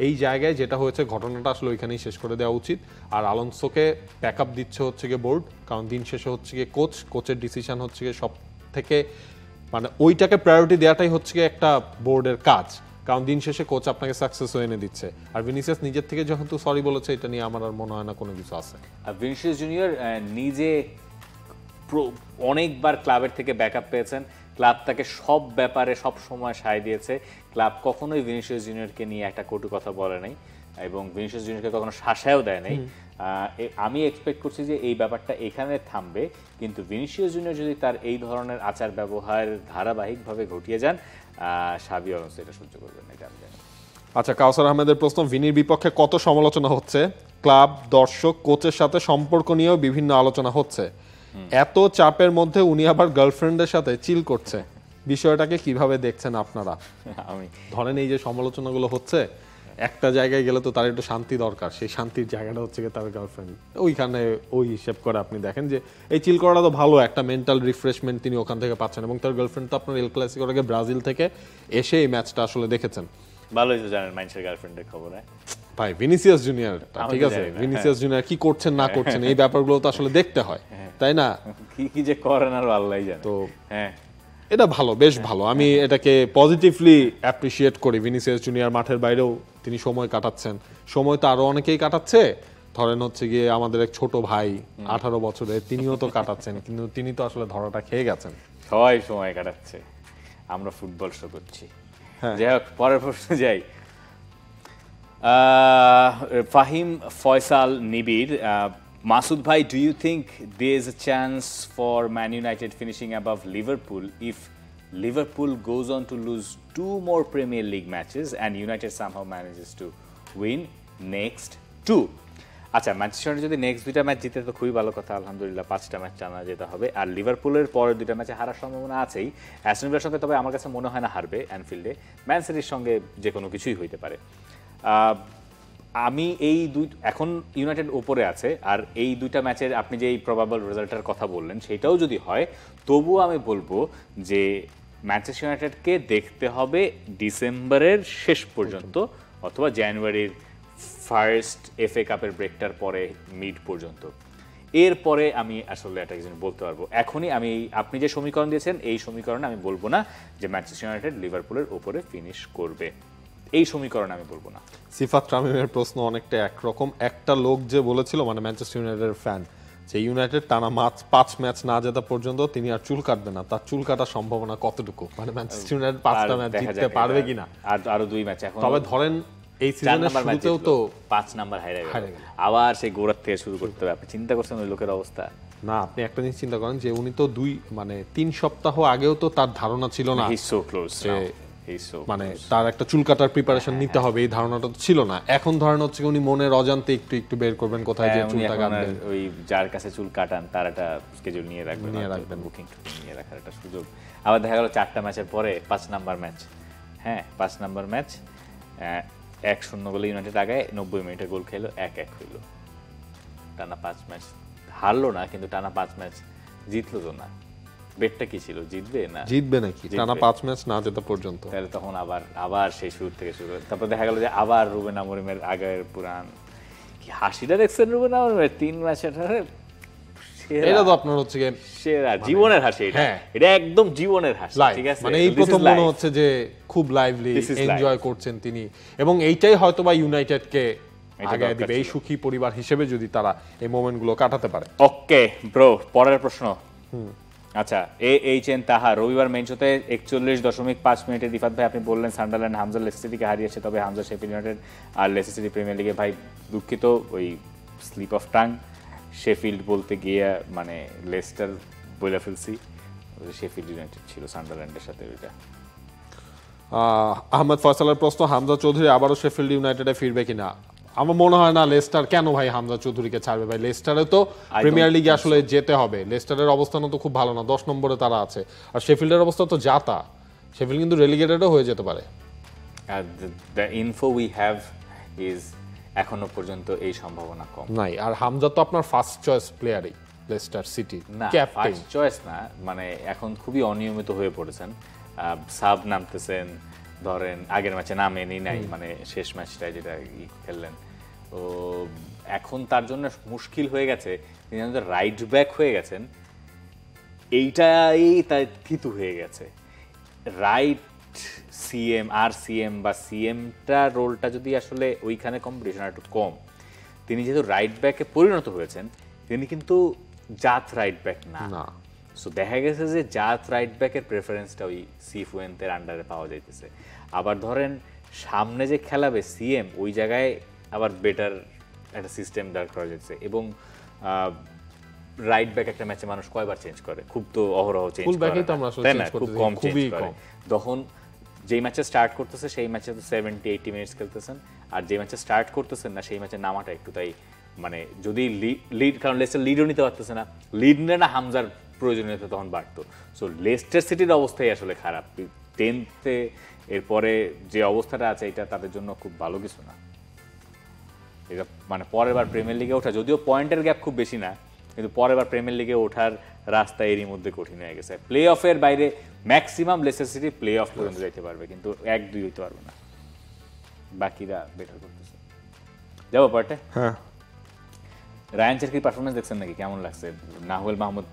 এই জায়গায় যেটা হয়েছে, ঘটনাটা আসলে ওইখানেই শেষ করে দেওয়া উচিত। আর আলোনসোকে ব্যাকআপ দিচ্ছে হচ্ছে গিয়ে বোর্ড, কারণ দিন শেষে হচ্ছে গিয়ে কোচের ডিসিশন হচ্ছে গিয়ে সব থেকে, মানে ওইটাকে প্রায়োরিটি দেওয়াটাই হচ্ছে গিয়ে একটা বোর্ডের কাজ, কারণ দিন শেষে কোচ আপনাকে সাকসেস এনে দিচ্ছে। আর ভিনিসিয়াস নিজের থেকে যেহেতু সরি বলেছে, এটা নিয়ে আমার আর মনে হয় না কোনো কিছু আছে। আর ভিনিসিয়াস জুনিয়র নিজে অনেকবার ক্লাবের থেকে ব্যাকআপ পেয়েছেন, ক্লাব তাকে সব ব্যাপারে সব সময় সায় দিয়েছে, ক্লাব কখনোই ভিনিসিয়াস জুনিয়রকে নিয়ে একটা কটু কথা বলে নাই এবং ভিনিসিয়াস জুনিয়রকে কখনো শাসায়ও দেয় নাই। আমি এক্সপেক্ট করছি যে এই ব্যাপারটা এখানে থামবে, কিন্তু ভিনিসিয়াস জুনিয়র যদি তার এই ধরনের আচার ব্যবহার ধারাবাহিকভাবে ঘটিয়ে যান, শাবি আলোনসো এটা সহ্য করবেন না, এটা আমি জানি। আচ্ছা, কাউসার আহমেদের প্রশ্ন, ভিনির বিপক্ষে কত সমালোচনা হচ্ছে, ক্লাব, দর্শক, কোচের সাথে সম্পর্ক নিয়েও বিভিন্ন আলোচনা হচ্ছে, এত চাপের মধ্যে উনি আবার গার্লফ্রেন্ডের সাথে চিল করছে, বিষয়টাকে কিভাবে দেখছেন আপনারা? আমি ধরেন এই যে সমালোচনাগুলো হচ্ছে, একটা জায়গায় গেলে তো তার একটু শান্তি দরকার, সেই শান্তির জায়গাটা হচ্ছে তার গার্লফ্রেন্ড, ওইখানে ওই হিসেব করে আপনি দেখেন যে এই চিল করাটা তো ভালো, একটা মেন্টাল রিফ্রেশমেন্ট তিনি ওখান থেকে পাচ্ছেন। এবং তার গার্লফ্রেন্ড তো আপনার এল ক্লাসিকোর আগে ব্রাজিল থেকে এসে এই ম্যাচটা আসলে দেখেছেন। ভালোই তো জানেন মানুষের গার্লফ্রেন্ডের খবর। ভাই ভিনিসিয়াস জুনিয়র, ঠিক আছে, ভিনিসিয়াস জুনিয়র কি করছেন না করছেন এই ব্যাপারগুলো তো আসলে দেখতে হয়, তাই না? কি যে করেন আর আল্লাহই জানে। তো হ্যাঁ, এটা ভালো, বেশ ভালো, আমি এটাকে পজিটিভলি অ্যাপ্রিসিয়েট করি। ভিনিসিয়াস জুনিয়র মাঠের বাইরেও তিনি সময় কাটাচ্ছেন, সময় তো আরো অনেকেই কাটাচ্ছে, ধরেন হচ্ছে গিয়ে আমাদের এক ছোট ভাই 18 বছরের, তিনিও তো কাটাচ্ছেন, কিন্তু তিনি তো আসলে ধরাটা খেয়ে গেছেন। সবাই সময় কাটাচ্ছে, আমরা ফুটবল শো করছি। যাই হোক, পরের প্রশ্ন যাই। ফাহিম ফয়সাল নিবিড়, Masood bhai, do you think there is a chance for Man United finishing above Liverpool if Liverpool goes on to lose 2 more Premier League matches and United somehow manages to win next 2? আচ্ছা, Manchester যদি next 2টা match জিতে তো খুবই ভালো কথা, আলহামদুলিল্লাহ 5টা ম্যাচ টানা যেতে হবে। আর লিভারপুলের পরের 2টা ম্যাচে হারার সম্ভাবনা আছেই, অ্যাস্টন ভিলার সঙ্গে, তবে আমার কাছে মনে হয় না হারবে অ্যানফিল্ডে। ম্যান সিটির সঙ্গে যে কোনো কিছুই হইতে পারে। আমি এখন ইউনাইটেড উপরে আছে, আর এই 2টা ম্যাচের আপনি যে এই প্রবাবল রেজাল্টের কথা বললেন সেটাও যদি হয়, তবুও আমি বলবো যে ম্যানচেস্টার ইউনাইটেডকে দেখতে হবে ডিসেম্বরের শেষ পর্যন্ত অথবা জানুয়ারির ফার্স্ট FA কাপের ব্রেকটার পরে মিড পর্যন্ত। এরপরে আমি আসলে একটা কিছু বলতে পারবো, এখনই আমি আপনি যে সমীকরণ দিয়েছেন এই সমীকরণে আমি বলবো না যে ম্যানচেস্টার ইউনাইটেড লিভারপুলের উপরে ফিনিশ করবে, এই সমীকরণে আমি বলবো না। সিফাত তামিমের প্রশ্ন অনেকটা একরকম। একটা লোক যে বলেছিল, মানে ম্যানচেস্টার ইউনাইটেডের ফ্যান, যে ইউনাইটেড টানা 5 ম্যাচ না জেতা পর্যন্ত তিনি আর চুল কাটবে না, তার চুল কাটার সম্ভাবনা কতটুকু? মানে ম্যানচেস্টার ইউনাইটেড 5টা ম্যাচ জিততে পারবে কিনা? আর আরো 2 ম্যাচ এখন, তবে ধরেন এই সিজনের শুরুতেও তো 5 নাম্বার হারিয়ে গেল, আবার সেই গোড়ার থেকে শুরু করতে হবে। আপনি চিন্তা করছেন ওই লোকের অবস্থা? না, আপনি একটা জিনিস চিন্তা করেন যে উনি তো 3 সপ্তাহ আগেও তো তার ধারণা ছিল না মানে তার একটা চুল কাটার প্রিপারেশন নিতে হবে, এই ধারণাটা তো ছিল না। এখন ধরেন হচ্ছে উনি মনের অজান্তে একটু একটু বের করবেন কোথায় যে চুলটা কাটবেন। ওই যার কাছে চুল কাটান তার একটা স্কেডিউল নিয়ে রাখবেন, বুকিং নিয়ে রাখার একটা সুযোগ। আবার দেখা গেল 4টা ম্যাচের পরে 5 নাম্বার ম্যাচ, হ্যাঁ 5 নাম্বার ম্যাচ 1-0 গোলে ইউনাইটেড আগায়, 90 মিনিটে গোল খেলো, 1-1 হইল। টানা 5 ম্যাচ হারলো না, কিন্তু টানা 5 ম্যাচ জিতলো তো না। বেটটা কি ছিল, জিতবে না জিতবে নাকি টানা 5 ম্যাচ না জেতা পর্যন্ত? তাহলে তখন আবার সেই শুরু থেকে শুরু। তারপর দেখা গেল যে আবার রুবেন আমরিমের আগের পুরান কি হাসিটা দেখছেন রুবেন আমরিমের 3 ম্যাচের, এটা তো আপনার হচ্ছে সেরা জীবনের হাসি, এটা একদম জীবনের হাসি, ঠিক আছে? মানে এই প্রথম মনে হচ্ছে যে খুব লাইভলি এনজয় করছেন তিনি, এবং এইটাই হয়তো বা ইউনাইটেডকে আগায় দিবে এই সুখী পরিবার হিসেবে যদি তারা এই মোমেন্টগুলো কাটাতে পারে। ওকে ব্রো, পরের প্রশ্ন। আচ্ছা, HN তাহা রবিবার মেইন শোতে 41.5 মিনিটে রিফাত ভাই আপনি বললেন সান্ডারল্যান্ড হামজা লেস্টার সিটিকে হারিয়েছে, তবে হামজা শেফিল্ড ইউনাইটেড আর লেস্টার সিটি প্রিমিয়ার লিগে। ভাই দুঃখিত, ওই স্লিপ অফ টাং, শেফিল্ড বলতে গিয়ে মানে লেস্টার বলে ফেলছি, শেফিল্ড ইউনাইটেড ছিল সান্ডারল্যান্ডের সাথে। ওইটা আহমেদ ফয়সালের প্রশ্ন, হামজা চৌধুরী আবারও শেফিল্ড ইউনাইটেডে ফিরবে কিনা? আমার মনে হয় না। লেস্টার কেন ভাই হামজা চৌধুরীকে ছাড়বে? ভাই লেস্টারে তো প্রিমিয়ার লিগে আসলে যেতে হবে, লেস্টারের অবস্থানও তো খুব ভালো না, 10 নম্বরে তারা আছে। আর শেফিল্ডের অবস্থা তো যাতা, শেফিল্ড কিন্তু রেলিগেটেডও হয়ে যেতে পারে। The info we have is এখনো পর্যন্ত এই সম্ভাবনা কম নাই। আর হামজা তো আপনার ফার্স্ট চয়েস প্লেয়ারই লেস্টার সিটি, না ফার্স্ট চয়েস না, মানে এখন খুবই অনিয়মিত হয়ে পড়েছেন, সাব নামতেছেন, ধরেন আগের ম্যাচে নামেনি নাই, মানে শেষ ম্যাচটা যেটা খেললেন, তো এখন তার জন্য মুশকিল হয়ে গেছে। তিনি রাইট ব্যাক হয়ে গেছেন, এইটাই তার থিতু হয়ে গেছে। রাইট সিএম আর সিএম বা সিএমটা রোলটা যদি আসলে ওইখানে কম্পিটিশন একটু কম, তিনি যেহেতু রাইট ব্যাকে পরিণত হয়েছেন, তিনি কিন্তু জাত রাইট ব্যাক না। সো দেখা গেছে যে জাত রাইট ব্যাকের প্রেফারেন্সটা ওই সিফুয়েন্তের আন্ডারে পাওয়া যাইতেছে। আবার ধরেন সামনে যে খেলাবে সিএম, ওই জায়গায় আবার বেটার একটা সিস্টেম দাঁড় করা যাচ্ছে। এবং রাইট ব্যাক একটা ম্যাচে মানুষ কয়বার চেঞ্জ করে? খুব তো অহরহ চেঞ্জ করে, তাই না? খুব কম চেঞ্জ করে। তখন যেই ম্যাচে স্টার্ট করতেছে সেই ম্যাচে তো 70-80 মিনিটস খেলতেছেন, আর যে ম্যাচে স্টার্ট করতেছেন না সেই ম্যাচে নামাটা একটু, তাই মানে যদি লিড, কারণ লেস্টার লিডও নিতে পারতেছে না, লিড নিলে না হামজার প্রয়োজনীয়তা তখন বাড়তো। সো লেস্টার সিটির অবস্থাই আসলে খারাপ 10th-এ, এরপরে যে অবস্থাটা আছে এটা তাদের জন্য খুব ভালো কিছু না। এটা মানে পরের বার প্রিমিয়ার লিগে ওঠা, যদিও পয়েন্টের গ্যাপ খুব বেশি না, কিন্তু পরের বার প্রিমিয়ার লিগে ওঠার রাস্তা এরই মধ্যে কঠিন হয়ে গেছে। প্লে অফের বাইরে maximum Leicester city play of পর্যন্ত যাইতে পারবে, কিন্তু 1-2 হইতে পারবে না, বাকিরা বেটার করতেছে। যাবো পার্টে। হ্যাঁ, রায়ান চেরকির পারফরমেন্স দেখছেন নাকি, কেমন লাগছে? নাহুল মাহমুদ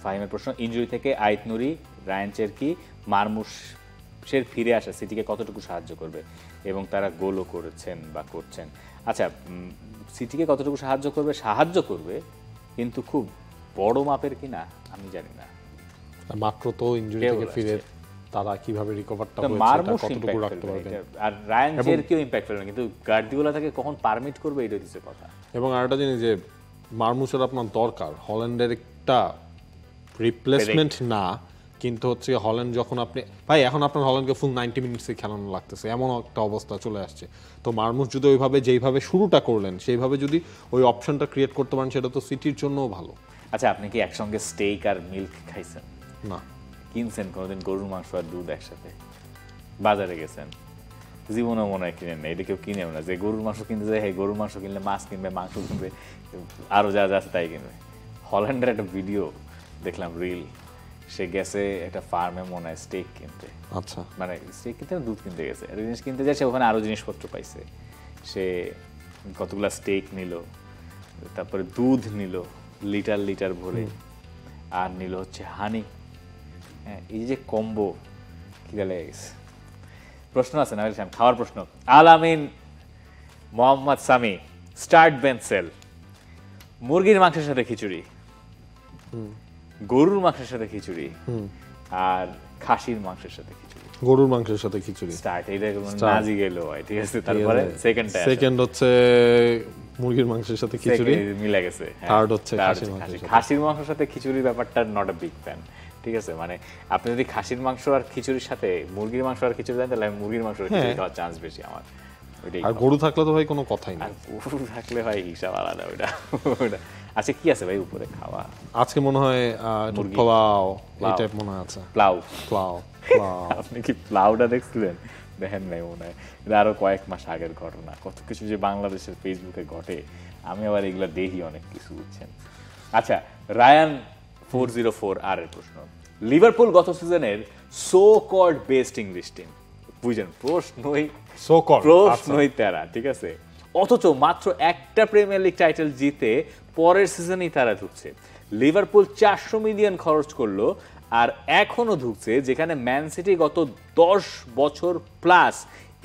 ফাহিমের প্রশ্ন, ইনজুরি থেকে আইত নুরি, রায়ান চেরকি, মারমুশের ফিরে আসা সিটিকে কতটুকু সাহায্য করবে, এবং তারা গোলও করেছেন বা করছেন। আচ্ছা, সিটিকে কতটুকু সাহায্য করবে, কিন্তু খুব বড় মাপের কিনা আমি জানি না। মাত্র তো ইনজুরি থেকে ফিরে তারা কিভাবে রিকভারটা হয়েছে কতটুকু রাখতে পারবে, আর রায়ান চেরকিও ইমপ্যাক্ট ফেলবে, কিন্তু গার্দিওলা তাকে কখন পারমিট করবে এটা হচ্ছে কথা। এবং আরেকটা জিনিস যে মারমুশের আপনার দরকার, হল্যান্ডের একটা রিপ্লেসমেন্ট না, কিন্তু হচ্ছে হল্যান্ড যখন আপনি ভাই এখন আপনার হল্যান্ডকে ফুল 90 মিনিটসে খেলানো লাগতেছে, এমন একটা অবস্থা চলে আসছে। তো মারমুশ যদি ওইভাবে যেইভাবে শুরুটা করলেন সেইভাবে যদি ওই অপশনটা ক্রিয়েট করতে পারেন, সেটা তো সিটির জন্যও ভালো। আচ্ছা, আপনি কি একসঙ্গে স্টেক আর মিল্ক খাইছেন? না। কিনছেন কোনোদিন গরুর মাংস আর দুধ একসাথে? বাজারে গেছেন? জীবনেও মনে হয় কিনেন না, এটা কেউ কিনেও না। যে গরুর মাংস কিনতে যায়, হ্যাঁ গরুর মাংস কিনলে মাছ কিনবে, মাংস কিনবে, আরও যা যা আছে তাই কিনবে। হল্যান্ডের একটা ভিডিও দেখলাম, রিল, সে গেছে একটা ফার্মে মনে হয় স্টেক কিনতে। আচ্ছা, মানে স্টেক কিনতে দুধ কিনতে গেছে, জিনিস কিনতে যায়, সে ওখানে আরও জিনিসপত্র পাইছে। সে কতগুলা স্টেক নিল, তারপরে দুধ নিল লিটার লিটার ভরে, আর নিল হচ্ছে হানি। হ্যাঁ, এই যে কম্বো খিদে লেগে গেছে। প্রশ্ন আছে না খাওয়ার প্রশ্ন। আল আমিন মোহাম্মদ সামি, স্টার্ট বেঞ্চেল, মুরগির মাংসের সাথে খিচুড়ি, গরুর মাংসের সাথে খিচুড়ি, আর খাসির মাংসের সাথে খিচুড়ি। গরুর মাংসের সাথে খিচুড়ি স্টার্ট, এইটা নাজি গেল ভাই, ঠিক আছে। তারপরে সেকেন্ড হচ্ছে মুরগির মাংসের সাথে খিচুড়ি, মিলে গেছে। থার্ড হচ্ছে খাসির মাংসের সাথে খিচুড়ির ব্যাপারটা নট আ বিগ ফ্যান, ঠিক আছে। মানে আপনি যদি খাসির মাংস আর খিচুড়ির সাথে মুরগির মাংস আর খিচুড়ি দেন, তাহলে আমি মুরগির মাংস আর খিচুড়ি খাওয়ার চান্স বেশি আমার। আর গরু থাকলে তো ভাই কোনো কথাই না, গরু থাকলে ভাই হিসাব আলাদা ওইটা। আচ্ছা কি আছে ভাই উপরে খাওয়া? আজকে মনে হয় পোলাও, এই টাইপ মনে আছে। প্লাউ প্লাউ আপনি কি প্লাউটা দেখছিলেন? দেখেন নাই মনে হয়, এটা আরো কয়েক মাস আগের ঘটনা। কত কিছু যে বাংলাদেশের ফেসবুকে ঘটে, আমি আবার এগুলা দেখি অনেক কিছু, বুঝছেন। আচ্ছা, রায়ান 404 আর এর প্রশ্ন, লিভারপুল গত সিজনের so called best English team, বুঝছেন, প্রশ্নই তেরা, ঠিক আছে, অথচ মাত্র একটা প্রিমিয়ার লিগ টাইটেল জিতে পরের সিজনেই তারা ঢুকছে। লিভারপুল 400 মিলিয়ন খরচ করলো আর এখনো ঢুকছে, যেখানে ম্যান সিটি গত 10 বছর প্লাস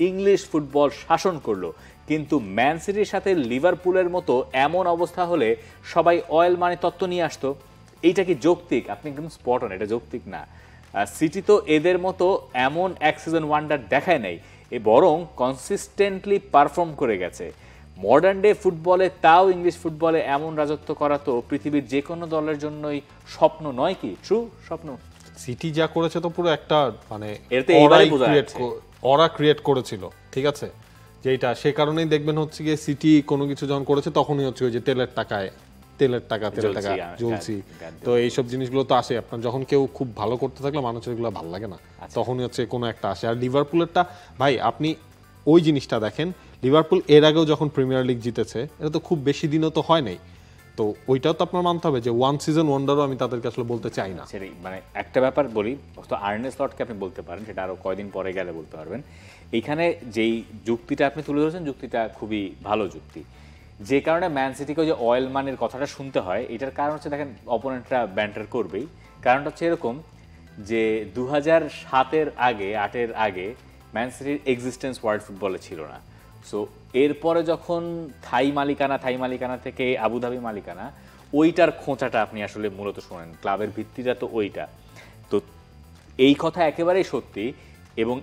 ইংলিশ ফুটবল শাসন করলো। কিন্তু ম্যান সিটির সাথে লিভারপুলের মতো এমন অবস্থা হলে সবাই অয়েল মানি তত্ত্ব নিয়ে আসতো। এইটা কি যৌক্তিক? আপনি একদম স্পট অন, এটা যৌক্তিক না। সিটি তো এদের মতো এমন এক সিজন ওয়ান্ডার দেখায় নাই, এ বরং কনসিস্টেন্টলি পারফর্ম করে গেছে। মডার্ন ডে ফুটবলে, তাও ইংলিশ ফুটবলে এমন রাজত্ব করা তো পৃথিবীর যে কোনো দলের জন্যই স্বপ্ন নয় কি? ট্রু স্বপ্ন। সিটি যা করেছে তো পুরো একটা মানে ক্রিয়েট করেছিল, ঠিক আছে, যেটা সে কারণেই দেখবেন হচ্ছে গিয়ে সিটি কোনো কিছু যখন করেছে তখনই হচ্ছে ওই যে তেলের টাকা জ্বলছি, তো এইসব জিনিসগুলো তো আসে। আপনার যখন কেউ খুব ভালো করতে থাকলে মানুষের এগুলো ভালো লাগে না, তখনই হচ্ছে কোনো একটা আসে। আর লিভারপুলেরটা ভাই, আপনি ওই জিনিসটা দেখেন, লিভারপুল এর আগেও যখন প্রিমিয়ার লিগ জিতেছে, এটা তো খুব বেশি দিনও তো হয় নাই, তো ওইটাও তো আপনার মানতে হবে যে ওয়ান সিজন ওয়ান্ডারও আমি তাদেরকে আসলে বলতে চাই না। সেটাই, মানে একটা ব্যাপার বলি, তো আর্নে স্লটকে আপনি বলতে পারেন, সেটা আরো কয়দিন পরে গেলে বলতে পারবেন। এইখানে যেই যুক্তিটা আপনি তুলে ধরেছেন, যুক্তিটা খুবই ভালো যুক্তি। যে কারণে ম্যান সিটিকে যে অয়েল মানির কথাটা শুনতে হয়, এটার কারণ হচ্ছে দেখেন অপোনেন্টরা ব্যান্টার করবেই। কারণটা হচ্ছে এরকম যে 2007-এর আগে 8-এর আগে ম্যান সিটির এক্সিস্টেন্স ওয়ার্ল্ড ফুটবলে ছিল না। সো এরপরে যখন থাই মালিকানা থেকে আবুধাবি মালিকানা, ওইটার খোঁচাটা আপনি আসলে মূলত শোনেন, ক্লাবের ভিত্তিটা তো ওইটা। তো এই কথা একেবারেই সত্যি, এবং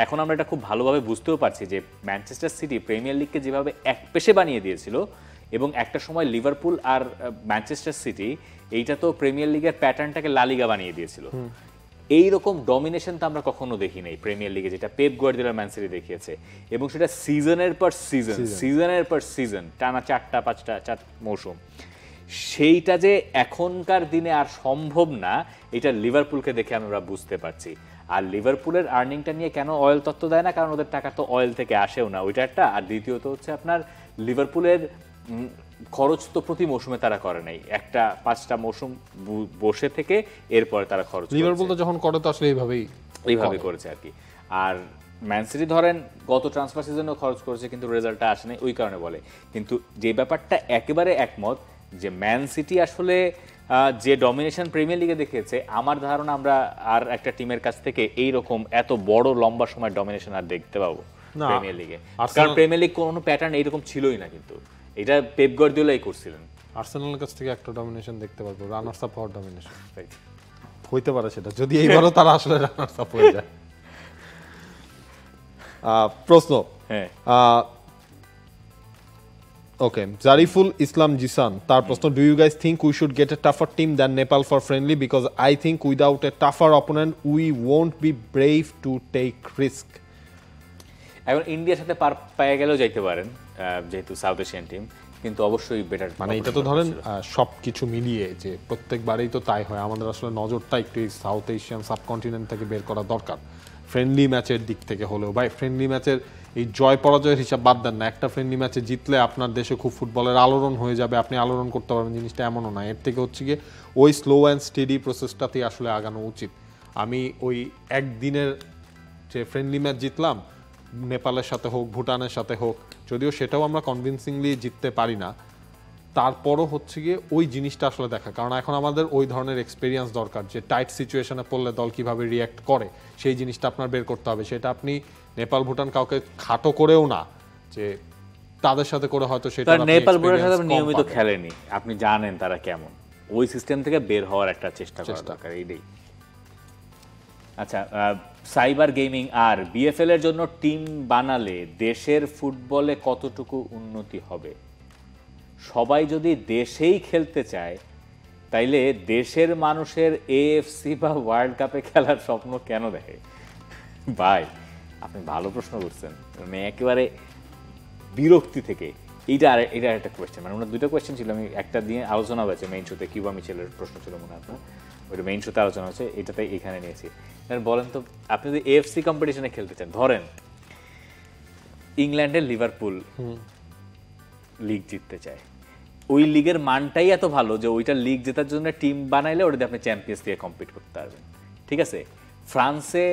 এখন আমরা এটা খুব ভালোভাবে বুঝতেও পারছি যে ম্যানচেস্টার সিটি প্রিমিয়ার লিগকে যেভাবে এক পেশে বানিয়ে দিয়েছিল, এবং একটা সময় লিভারপুল আর ম্যানচেস্টার সিটি এইটা তো প্রিমিয়ার লিগের প্যাটার্নটাকে লা লিগা বানিয়ে দিয়েছিল। এইরকম ডমিনেশন তো আমরা কখনো দেখি নাই প্রিমিয়ার লিগে, যেটা পেপ গার্দিওলা ম্যান সিটি দেখিয়েছে, এবং সেটা সিজনের পর সিজন টানা 4 মৌসুম। সেইটা যে এখনকার দিনে আর সম্ভব না, এটা লিভারপুলকে দেখে আমরা বুঝতে পারছি। আর লিভারপুলের আর্নিংটা নিয়ে কেন অয়েল তত্ত্ব দেয় না, কারণ ওদের টাকা তো অয়েল থেকে আসেও না, ওইটা একটা। আর দ্বিতীয়ত হচ্ছে আপনার লিভারপুলের খরচ তো প্রতি মৌসুমে তারা করে নাই, একটা 5টা মৌসুম বসে থেকে এরপরে তারা খরচ। লিভারপুল তো যখন করে তো আসলে এইভাবে করেছে আর কি। আর ম্যান সিটি ধরেন গত ট্রান্সফার সিজনেও খরচ করেছে, কিন্তু রেজাল্টটা আসেনি, ওই কারণে বলে। কিন্তু যে ব্যাপারটা একেবারে একমত যে ম্যান সিটি আসলে যে ডমিনেশন প্রিমিয়ার লিগে দেখিয়েছে, আমার ধারণা আমরা আর একটা টিমের কাছ থেকে এইরকম এত বড় লম্বা সময় ডমিনেশন আর দেখতে পাবো প্রিমিয়ার লিগে। কারণ প্রিমিয়ার লিগ কোনো প্যাটার্ন এইরকম ছিলই না, কিন্তু এটা পেপ গার্দিওলাই করছিলেন। আর্সেনালের কাছ থেকে একটা ডমিনেশন দেখতে পারবো, রানার্স আপ হওয়ার ডমিনেশন হইতে পারে সেটা, যদি এইবারও তারা আসলে রানার্স আপ হয়ে যায়। প্রশ্ন, হ্যাঁ, ওকে, জারিফুল ইসলাম জিসান, তার প্রশ্ন, do you guys think we should get a tougher team than Nepal for friendly, because I think without a tougher opponent we won't be brave to take risk. এখন ইন্ডিয়ার সাথে পার পেয়ে গেলেও যাইতে পারেন, যেহেতু সাউথ এশিয়ান টিম, কিন্তু অবশ্যই বেটার। মানে এটা তো ধরেন সবকিছু মিলিয়ে যে প্রত্যেকবারেই তো তাই হয়, আমাদের আসলে নজরটা একটু সাউথ এশিয়ান সাবকন্টিনেন্ট থেকে বের করা দরকার, ফ্রেন্ডলি ম্যাচের দিক থেকে হলেও। ভাই ফ্রেন্ডলি ম্যাচের এই জয় পরাজয়ের হিসাব বাদ দেন না, একটা ফ্রেন্ডলি ম্যাচে জিতলে আপনার দেশে খুব ফুটবলের আলোড়ন হয়ে যাবে, আপনি আলোড়ন করতে পারবেন, জিনিসটা এমনও না। এর থেকে হচ্ছে গিয়ে ওই স্লো অ্যান্ড স্টেডি প্রসেসটাতেই আসলে আগানো উচিত। আমি ওই একদিনের যে ফ্রেন্ডলি ম্যাচ জিতলাম, নেপালের সাথে হোক, ভুটানের সাথে হোক, যদিও সেটাও আমরা কনভিনসিংলি জিততে পারি না, তারপরও হচ্ছে গিয়ে ওই জিনিসটা আসলে দেখা, কারণ এখন আমাদের ওই ধরনের এক্সপিরিয়েন্স দরকার যে টাইট সিচুয়েশনে পড়লে দল কিভাবে রিয়্যাক্ট করে সেই জিনিসটা আপনার বের করতে হবে। সেটা আপনি নেপাল ভুটান কাউকে খাটো করেও না, যে তাদের সাথে করে হয়তো সেটা নেপাল ভুটানের সাথে নিয়মিত খেলেনি, আপনি জানেন তারা কেমন, ওই সিস্টেম থেকে বের হওয়ার একটা চেষ্টা করা দরকার এইটাই। আচ্ছা, সাইবার গেমিং আর বিএফএল এর জন্য টিম বানালে দেশের ফুটবলে কতটুকু উন্নতি হবে? সবাই যদি দেশেই খেলতে চায় তাইলে দেশের মানুষের এএফসি বা ওয়ার্ল্ড কাপে খেলার স্বপ্ন কেন দেখে? ভাই আপনি ভালো প্রশ্ন করছেন, মানে একেবারে বিরক্তি থেকে। এটা একটা কোয়েশ্চেন, মানে ওনার দুটো কোয়েশ্চেন ছিল, আমি একটা দিয়ে আলোচনা হয়েছে মেইন শোতে, কিউবা মিচেলের প্রশ্ন ছিল মনে হয় আপনার, ওইটা মেইন শোতে আলোচনা হয়েছে, এটাতে এখানে নিয়েছি। বলেন তো, আপনি যদি এএফসি কম্পিটিশনে খেলতে চান, ধরেন ইংল্যান্ডের লিভারপুল লিগ জিততে চায়, ওই লিগের মানটাই এত ভালো যে ওইটা লিগ জেতার জন্য টিম বানাইলে ওটাতে আপনি চ্যাম্পিয়ন্স দিয়ে কম্পিট করতে পারবেন, ঠিক আছে? ফ্রান্সে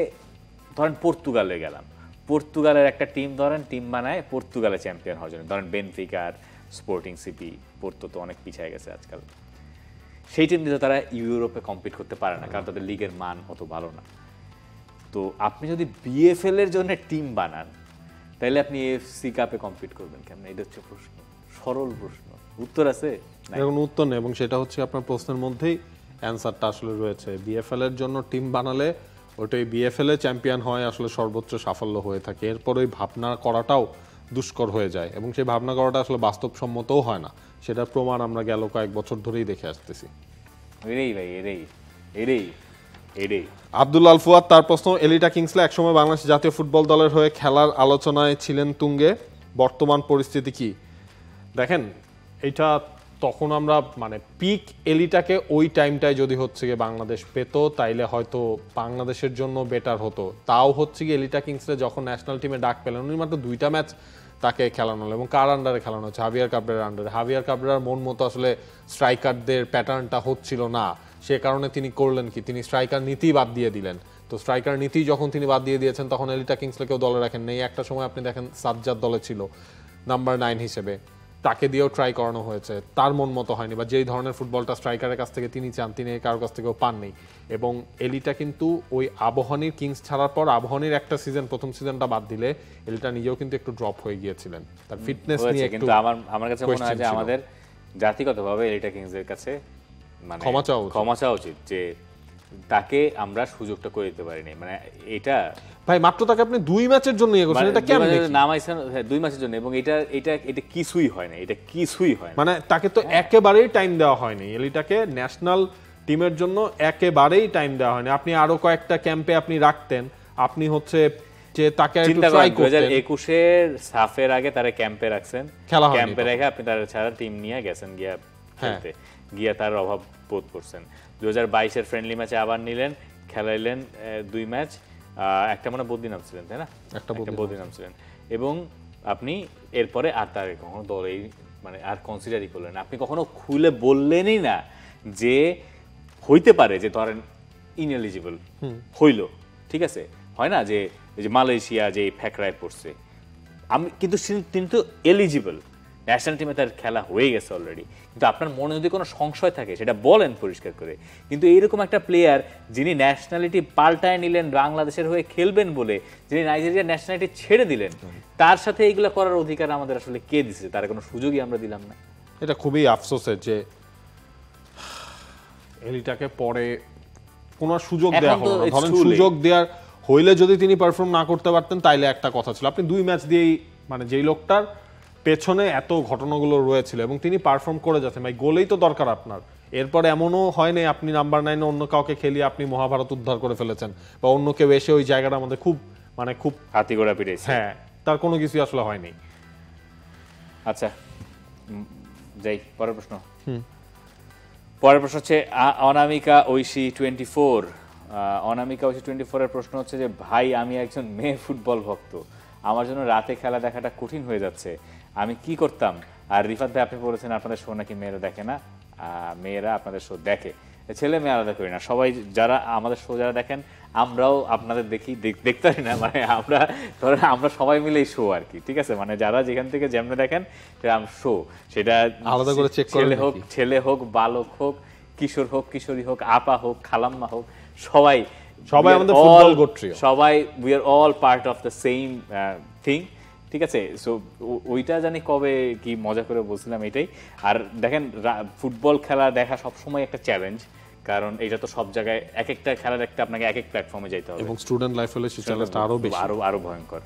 ধরেন পর্তুগালে গেলাম, পর্তুগালের একটা টিম ধরেন টিম বানায় পর্তুগালে চ্যাম্পিয়ন হওয়ার জন্য, ধরেন বেনফিকা আর স্পোর্টিং সিপি, পোর্তো তো অনেক পিছিয়ে গেছে আজকাল, সেই টিম দিয়ে তারা ইউরোপে কম্পিট করতে পারে না, কারণ তাদের লিগের মান অত ভালো না। তো আপনি যদি বিএফএল এর জন্য টিম বানান তাহলে আপনি এফসি কাপে কম্পিট করবেন কেমন? এটা হচ্ছে প্রশ্ন, সরল প্রশ্ন, উত্তর আছে এখন উত্তর নেই, এবং সেটা হচ্ছে আপনার প্রশ্নের মধ্যেই অ্যান্সারটা আসলে রয়েছে। বিএফএল এর জন্য টিম বানালে ওটাই বিএফএল এ চ্যাম্পিয়ন হয় আসলে সর্বোচ্চ সাফল্য হয়ে থাকে, এরপর ওই ভাবনা করাটাও দুষ্কর হয়ে যায়, এবং সেই ভাবনা করাটা আসলে বাস্তবসম্মতও হয় না, সেটার প্রমাণ আমরা গেল কয়েক বছর ধরেই দেখে আসতেছি। আব্দুল আল ফুয়াদ তার প্রশ্ন, এলিটা কিংসলে একসময় বাংলাদেশ জাতীয় ফুটবল দলের হয়ে খেলার আলোচনায় ছিলেন তুঙ্গে, বর্তমান পরিস্থিতি কি? দেখেন, এটা তখন আমরা মানে পিক এলিটাকে ওই টাইমটায় যদি হচ্ছে গিয়ে বাংলাদেশ পেত তাইলে হয়তো বাংলাদেশের জন্য বেটার হতো। তাও হচ্ছে গিয়ে এলিটা কিংসলে যখন ন্যাশনাল টিমে ডাক পেলেন, উনি মাত্র 2টা ম্যাচ তাকে খেলানো হলো, এবং কার আন্ডারে খেলানো হচ্ছে? হাভিয়ার কাবরেরার আন্ডারে। হাভিয়ার কাবরেরার মন মতো আসলে স্ট্রাইকারদের প্যাটার্নটা হচ্ছিল না, সে কারণে তিনি করলেন কি, তিনি স্ট্রাইকার নীতি বাদ দিয়ে দিলেন। তো স্ট্রাইকার নীতি যখন তিনি বাদ দিয়ে দিয়েছেন তখন এলিটা কিংসলে কেউ দলে রাখেন নেই। একটা সময় আপনি দেখেন সাজ্জাদ দলে ছিল নাম্বার 9 হিসেবে, তাকে দিয়েও ট্রাই করানো হয়েছে, তার মন মতো হয়নি, বা যেই ধরনের ফুটবলটা স্ট্রাইকারের কাছ থেকে তিনি চান তিনি কারোর কাছ থেকেও পাননি। এবং এলিটা কিন্তু ওই আবাহনীর কিংস ছাড়ার পর আবাহনীর একটা সিজন, প্রথম সিজনটা বাদ দিলে এলিটা নিজেও কিন্তু একটু ড্রপ হয়ে গিয়েছিলেন, তার ফিটনেস নিয়ে একটু। কিন্তু আমার কাছে মনে হয় যে আমাদের জাতিগতভাবে এলিটা কিংসের কাছে মানে ক্ষমা চাওয়া উচিত যে তাকে আমরা সুযোগটা করে দিতে পারিনি। মানে এটা ভাই মাত্র তাকে আপনি 2 ম্যাচের জন্য ইয়ে করছেন, এটা কেমন নামাইছেন? 2 ম্যাচের জন্য, এবং এটা কিছুই হয় না, এটা কিছুই হয় না, মানে তাকে তো একেবারেই টাইম দেওয়া হয়নি, এলিটাকে ন্যাশনাল টিমের জন্য একেবারেই টাইম দেওয়া হয়নি। আপনি আরো কয়েকটা ক্যাম্পে আপনি রাখতেন, আপনি হচ্ছে যে তাকে একটু ট্রাই করতেন। 2021 এর সাফের আগে তারে ক্যাম্পে রাখছেন, ক্যাম্পে রেখে আপনি তার ছাড়া টিম নিয়ে গেছেন গিয়া খেলতে, গিয়া তার অভাব বোধ করছেন। 2022 এর ফ্রেন্ডলি ম্যাচে আবার নিলেন, খেলাইলেন 2 ম্যাচ, একটা মনে বদলি নামছিলেন, তাই না? একটা বদলি নামছিলেন, এবং আপনি এরপরে আর তার কখনো দলে মানে আর কনসিডারই করলেন না। আপনি কখনো খুলে বললেনই না যে হইতে পারে যে ধরেন ইনএলিজিবল হইল, ঠিক আছে, হয় না যে মালয়েশিয়া যে ফ্যাকরায় পড়ছে, আমি কিন্তু তিনি তো এলিজিবল, ন্যাশনাল টিমে তার খেলা হয়ে গেছে অলরেডি। কিন্তু আপনার মনে যদি কোনো সংশয় থাকে সেটা বলেন পরিষ্কার করে। কিন্তু এইরকম একটা প্লেয়ার যিনি ন্যাশনালিটি পাল্টায় নিলেন বাংলাদেশের হয়ে খেলবেন বলে, যিনি নাইজেরিয়ার ন্যাশনালিটি ছেড়ে দিলেন, তার সাথে এইগুলো করার অধিকার আমাদের আসলে কে দিছে? তার কোনো সুযোগই আমরা দিলাম না। এটা খুবই আফসোসের যে এলিটাকে পরে কোনো সুযোগ দেওয়া হলো না। ধরেন সুযোগ দেওয়ার হইলে যদি তিনি পারফর্ম না করতে পারতেন তাইলে একটা কথা ছিল, আপনি 2 ম্যাচ দিয়েই মানে যেই লোকটার পেছনে এত ঘটনাগুলো রয়েছিল এবং তিনি পারফর্ম করে যাচ্ছেন, ভাই গোলেই তো দরকার আপনার। এরপর এমনও হয়নি আপনি নাম্বার 9 অন্য কাউকে খেলিয়ে আপনি মহাভারত উদ্ধার করে ফেলেছেন, বা অন্য কেউ এসে ওই জায়গাটার মধ্যে খুব হাতি ঘোড়া পিটাইছে। হ্যাঁ, তার কোনো কিছু আসলে হয়নি। আচ্ছা যাই পরের প্রশ্ন। পরের প্রশ্ন হচ্ছে অনামিকা ঐশী 24। অনামিকা ঐশী 24 এর প্রশ্ন হচ্ছে যে ভাই আমি একজন মেয়ে ফুটবল ভক্ত, আমার জন্য রাতে খেলা দেখাটা কঠিন হয়ে যাচ্ছে, আমি কি করতাম? আর রিফাত ভাই আপনি বলেছেন আপনাদের শো নাকি মেয়েরা দেখে না, মেয়েরা আপনাদের শো দেখে। ছেলে মেয়ে আলাদা করি না, সবাই যারা আমাদের শো যারা দেখেন আমরাও আপনাদের দেখি, দেখতে পারি না, মানে আমরা সবাই মিলেই শো আর কি, ঠিক আছে, মানে যারা যেখান থেকে যেমন দেখেন সেটা শো, সেটা আলাদা করে চেক করে ছেলে হোক বালক হোক কিশোর হোক কিশোরী হোক আপা হোক খালাম্মা হোক সবাই আমাদের ফুটবল গোত্রীয়, সবাই we are all part of the same thing, ঠিক আছে। সো ওইটা জানি কবে কি মজা করে বলছিলাম এটাই। আর দেখেন ফুটবল খেলা দেখা সবসময় একটা চ্যালেঞ্জ, কারণ এটা তো সব জায়গায় এক একটা খেলার একটা আপনাকে এক এক প্ল্যাটফর্মে যেতে হবে এবং স্টুডেন্ট লাইফ হলে সেই চ্যালেঞ্জটা আরো বেশি, আরো ভয়ঙ্কর।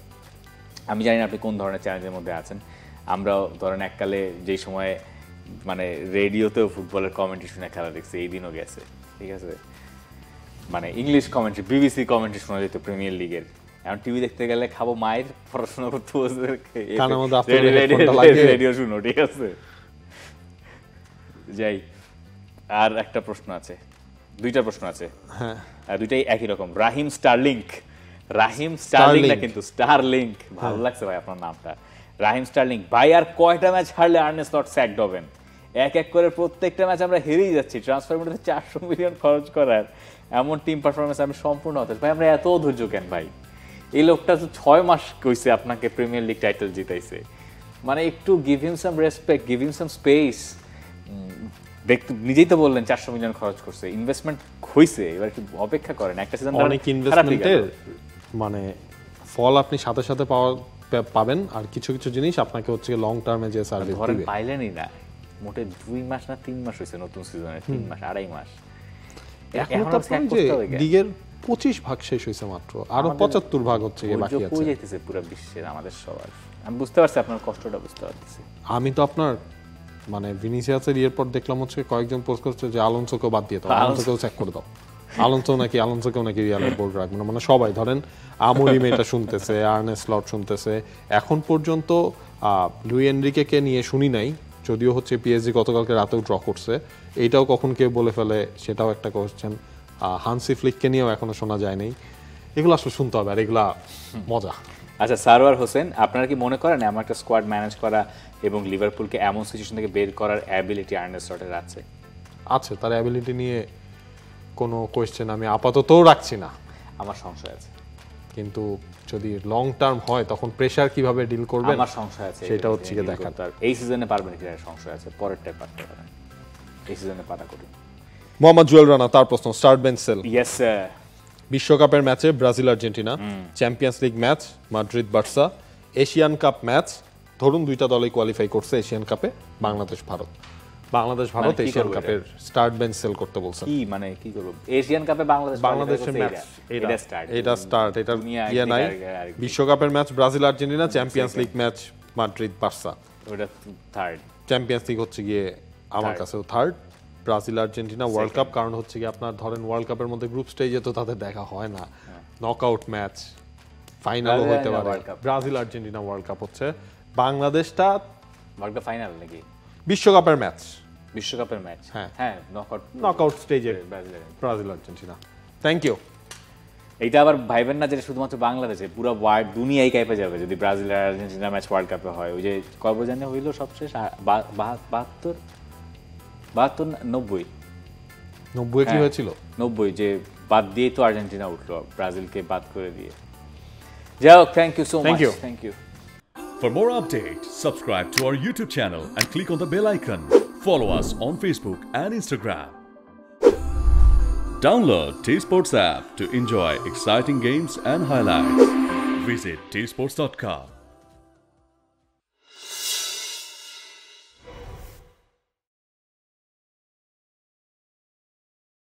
আমি জানি না আপনি কোন ধরনের চ্যালেঞ্জের মধ্যে আছেন। আমরাও ধরেন এককালে যেই সময় মানে রেডিওতেও ফুটবলের কমেন্ট্রি শুনে খেলা দেখছি, এই দিনও গেছে, ঠিক আছে, মানে ইংলিশ কমেন্ট্রি বিবিসি কমেন্ট্রি শোনা যেত প্রিমিয়ার লিগের। এখন টিভি দেখতে গেলে খাবো মায়ের, পড়াশোনা করতে বসে রেডিও শুনো, ঠিক আছে। যাই, আর একটা প্রশ্ন আছে, দুইটা প্রশ্ন আছে, হ্যাঁ দুইটাই একই রকম। রাহিম স্টারলিং না কিন্তু স্টারলিং, ভালো লাগছে ভাই আপনার নামটা, রাহিম স্টারলিং। ভাই আর কয়টা ম্যাচ হারলে আর্নে স্লট স্যাকড হবেন? এক এক করে প্রত্যেকটা ম্যাচ আমরা হেরেই যাচ্ছি, ট্রান্সফার মধ্যে 400 মিলিয়ন খরচ করার এমন টিম পারফরমেন্স আমি সম্পূর্ণ হতে ভাই, আমরা এত ধৈর্য কেন ভাই? এই লোকটা তো 6 মাস কইছে আপনাকে প্রিমিয়ার লিগ টাইটেল জিতাইছে, মানে একটু give him some respect, give him some space. দেখতে নিজেই তো বললেন 400 মিলিয়ন খরচ করছে, ইনভেস্টমেন্ট হইছে, এবার একটু অপেক্ষা করেন। একটা সিজন অনেক ইনভেস্টমেন্টের মানে ফল আপনি সাথে সাথে পাবেন, আর কিছু কিছু জিনিস আপনাকে হচ্ছে লং টার্মে যে সার্ভিস ধরেন পাইলেনই না, মোটে 2 মাস না 3 মাস হইছে নতুন সিজনে, 3 মাস 2.5 মাস। এখন তো লিগের 25 ভাগ শেষ হইছে মাত্র, আরো 75 ভাগ হচ্ছে বাকি আছে। কই যাইতেছে পুরো বিশ্বের আমাদের সবার। আমি বুঝতে পারছি আপনার কষ্টটা, বুঝতে পারতেছি। আমি তো আপনার মানে ভিনিসিয়াসের ইয়ের পর দেখলাম হচ্ছে কয়েকজন পোস্ট করছে যে আলোনসোকেও বাদ দিয়ে দাও, আলোনসোকেও চেক করে দাও, আলোনসোকেও নাকি রিয়ালের বোর্ড রাখবে না, মানে সবাই ধরেন আমরিম এটা শুনতেছে, আর্নে স্লট শুনতেছে। এখন পর্যন্ত লুই এনরিকে নিয়ে শুনি নাই, যদিও হচ্ছে পিএসজি গতকালকে রাতেও ড্র করছে, এইটাও কখন কেউ বলে ফেলে সেটাও একটা কোশ্চেন। হানসি ফ্লিককে নিয়েও এখনো শোনা যায়নি, এগুলো আসলে শুনতে হবে, আর এগুলা মজা। আচ্ছা, সারওয়ার হোসেন, আপনারা কি মনে করেন এমন একটা স্কোয়াড ম্যানেজ করা এবং লিভারপুলকে এমন সিচুয়েশন থেকে বের করার অ্যাবিলিটি আর্নে স্লটের আছে? তার অ্যাবিলিটি নিয়ে কোনো কোয়েশ্চেন আমি আপাতত রাখছি না, আমার সংশয় আছে। কিন্তু যদি লং টার্ম হয় তখন প্রেসার কিভাবে ডিল করবেন আমার সংশয় আছে, সেটা হচ্ছে কি দেখার। এই সিজনে পারবেন কিনা সংশয় আছে, পরেরটাই পারতে পারেন, এই সিজনে পাতা করি। মোহাম্মদ জুয়েল রানা তার প্রশ্ন, start bench sell. Yes sir. বিশ্বকাপের ম্যাচে Brazil Argentina, champions league match Madrid Barca, Asian cup match, ধরুন দুইটা দলই কোয়ালিফাই করছে এশিয়ান কাপে, বাংলাদেশ ভারত এশিয়ান কাপের স্টার্ট বেঞ্চ সেল করতে বলছেন। কি মানে কি করব? এশিয়ান কাপে বাংলাদেশের ম্যাচ এটা স্টার্ট, এটা ইয়ে নাই। বিশ্বকাপের match Brazil Argentina, champions league match Madrid Barca, ওটা থার্ড। চ্যাম্পিয়ন্স লিগ হচ্ছে গিয়ে আমার কাছেও third. Brazil Argentina world cup, কারণ হচ্ছে কি আপনার ধরেন ওয়ার্ল্ড কাপের মধ্যে গ্রুপ স্টেজে তো তাদের দেখা হয় না, নকআউট ম্যাচ, ফাইনালও হতে পারে। ব্রাজিল আর্জেন্টিনা ওয়ার্ল্ড কাপ হচ্ছে, বাংলাদেশটা ওয়ার্ল্ড কাপ ফাইনাল নাকি বিশ্বকাপের ম্যাচ, বিশ্বকাপের ম্যাচ, হ্যাঁ নকআউট স্টেজে ব্রাজিল আর্জেন্টিনা। Thank you. এইটা আবার ভাইবেন না যেটা শুধুমাত্র বাংলাদেশে, পুরো ওয়ার্ল্ড দুনিয়ায় কাঁপে যাবে যদি ব্রাজিল আর আর্জেন্টিনা ম্যাচ ওয়ার্ল্ড কাপে হয়। ওই যে কবে জানি হইলো সবশেষ 72 90 কি হয়েছিল, 90, যে বাদ দিয়ে তো আর্জেন্টিনা উঠলো ব্রাজিলকে বাদ করে দিয়ে। যাই হোক, thank you so much. Thank you. For more updates, subscribe to our YouTube channel and click on the bell icon. Follow us on Facebook and Instagram. Download T-Sports app to enjoy exciting games and highlights. Visit tsports.com.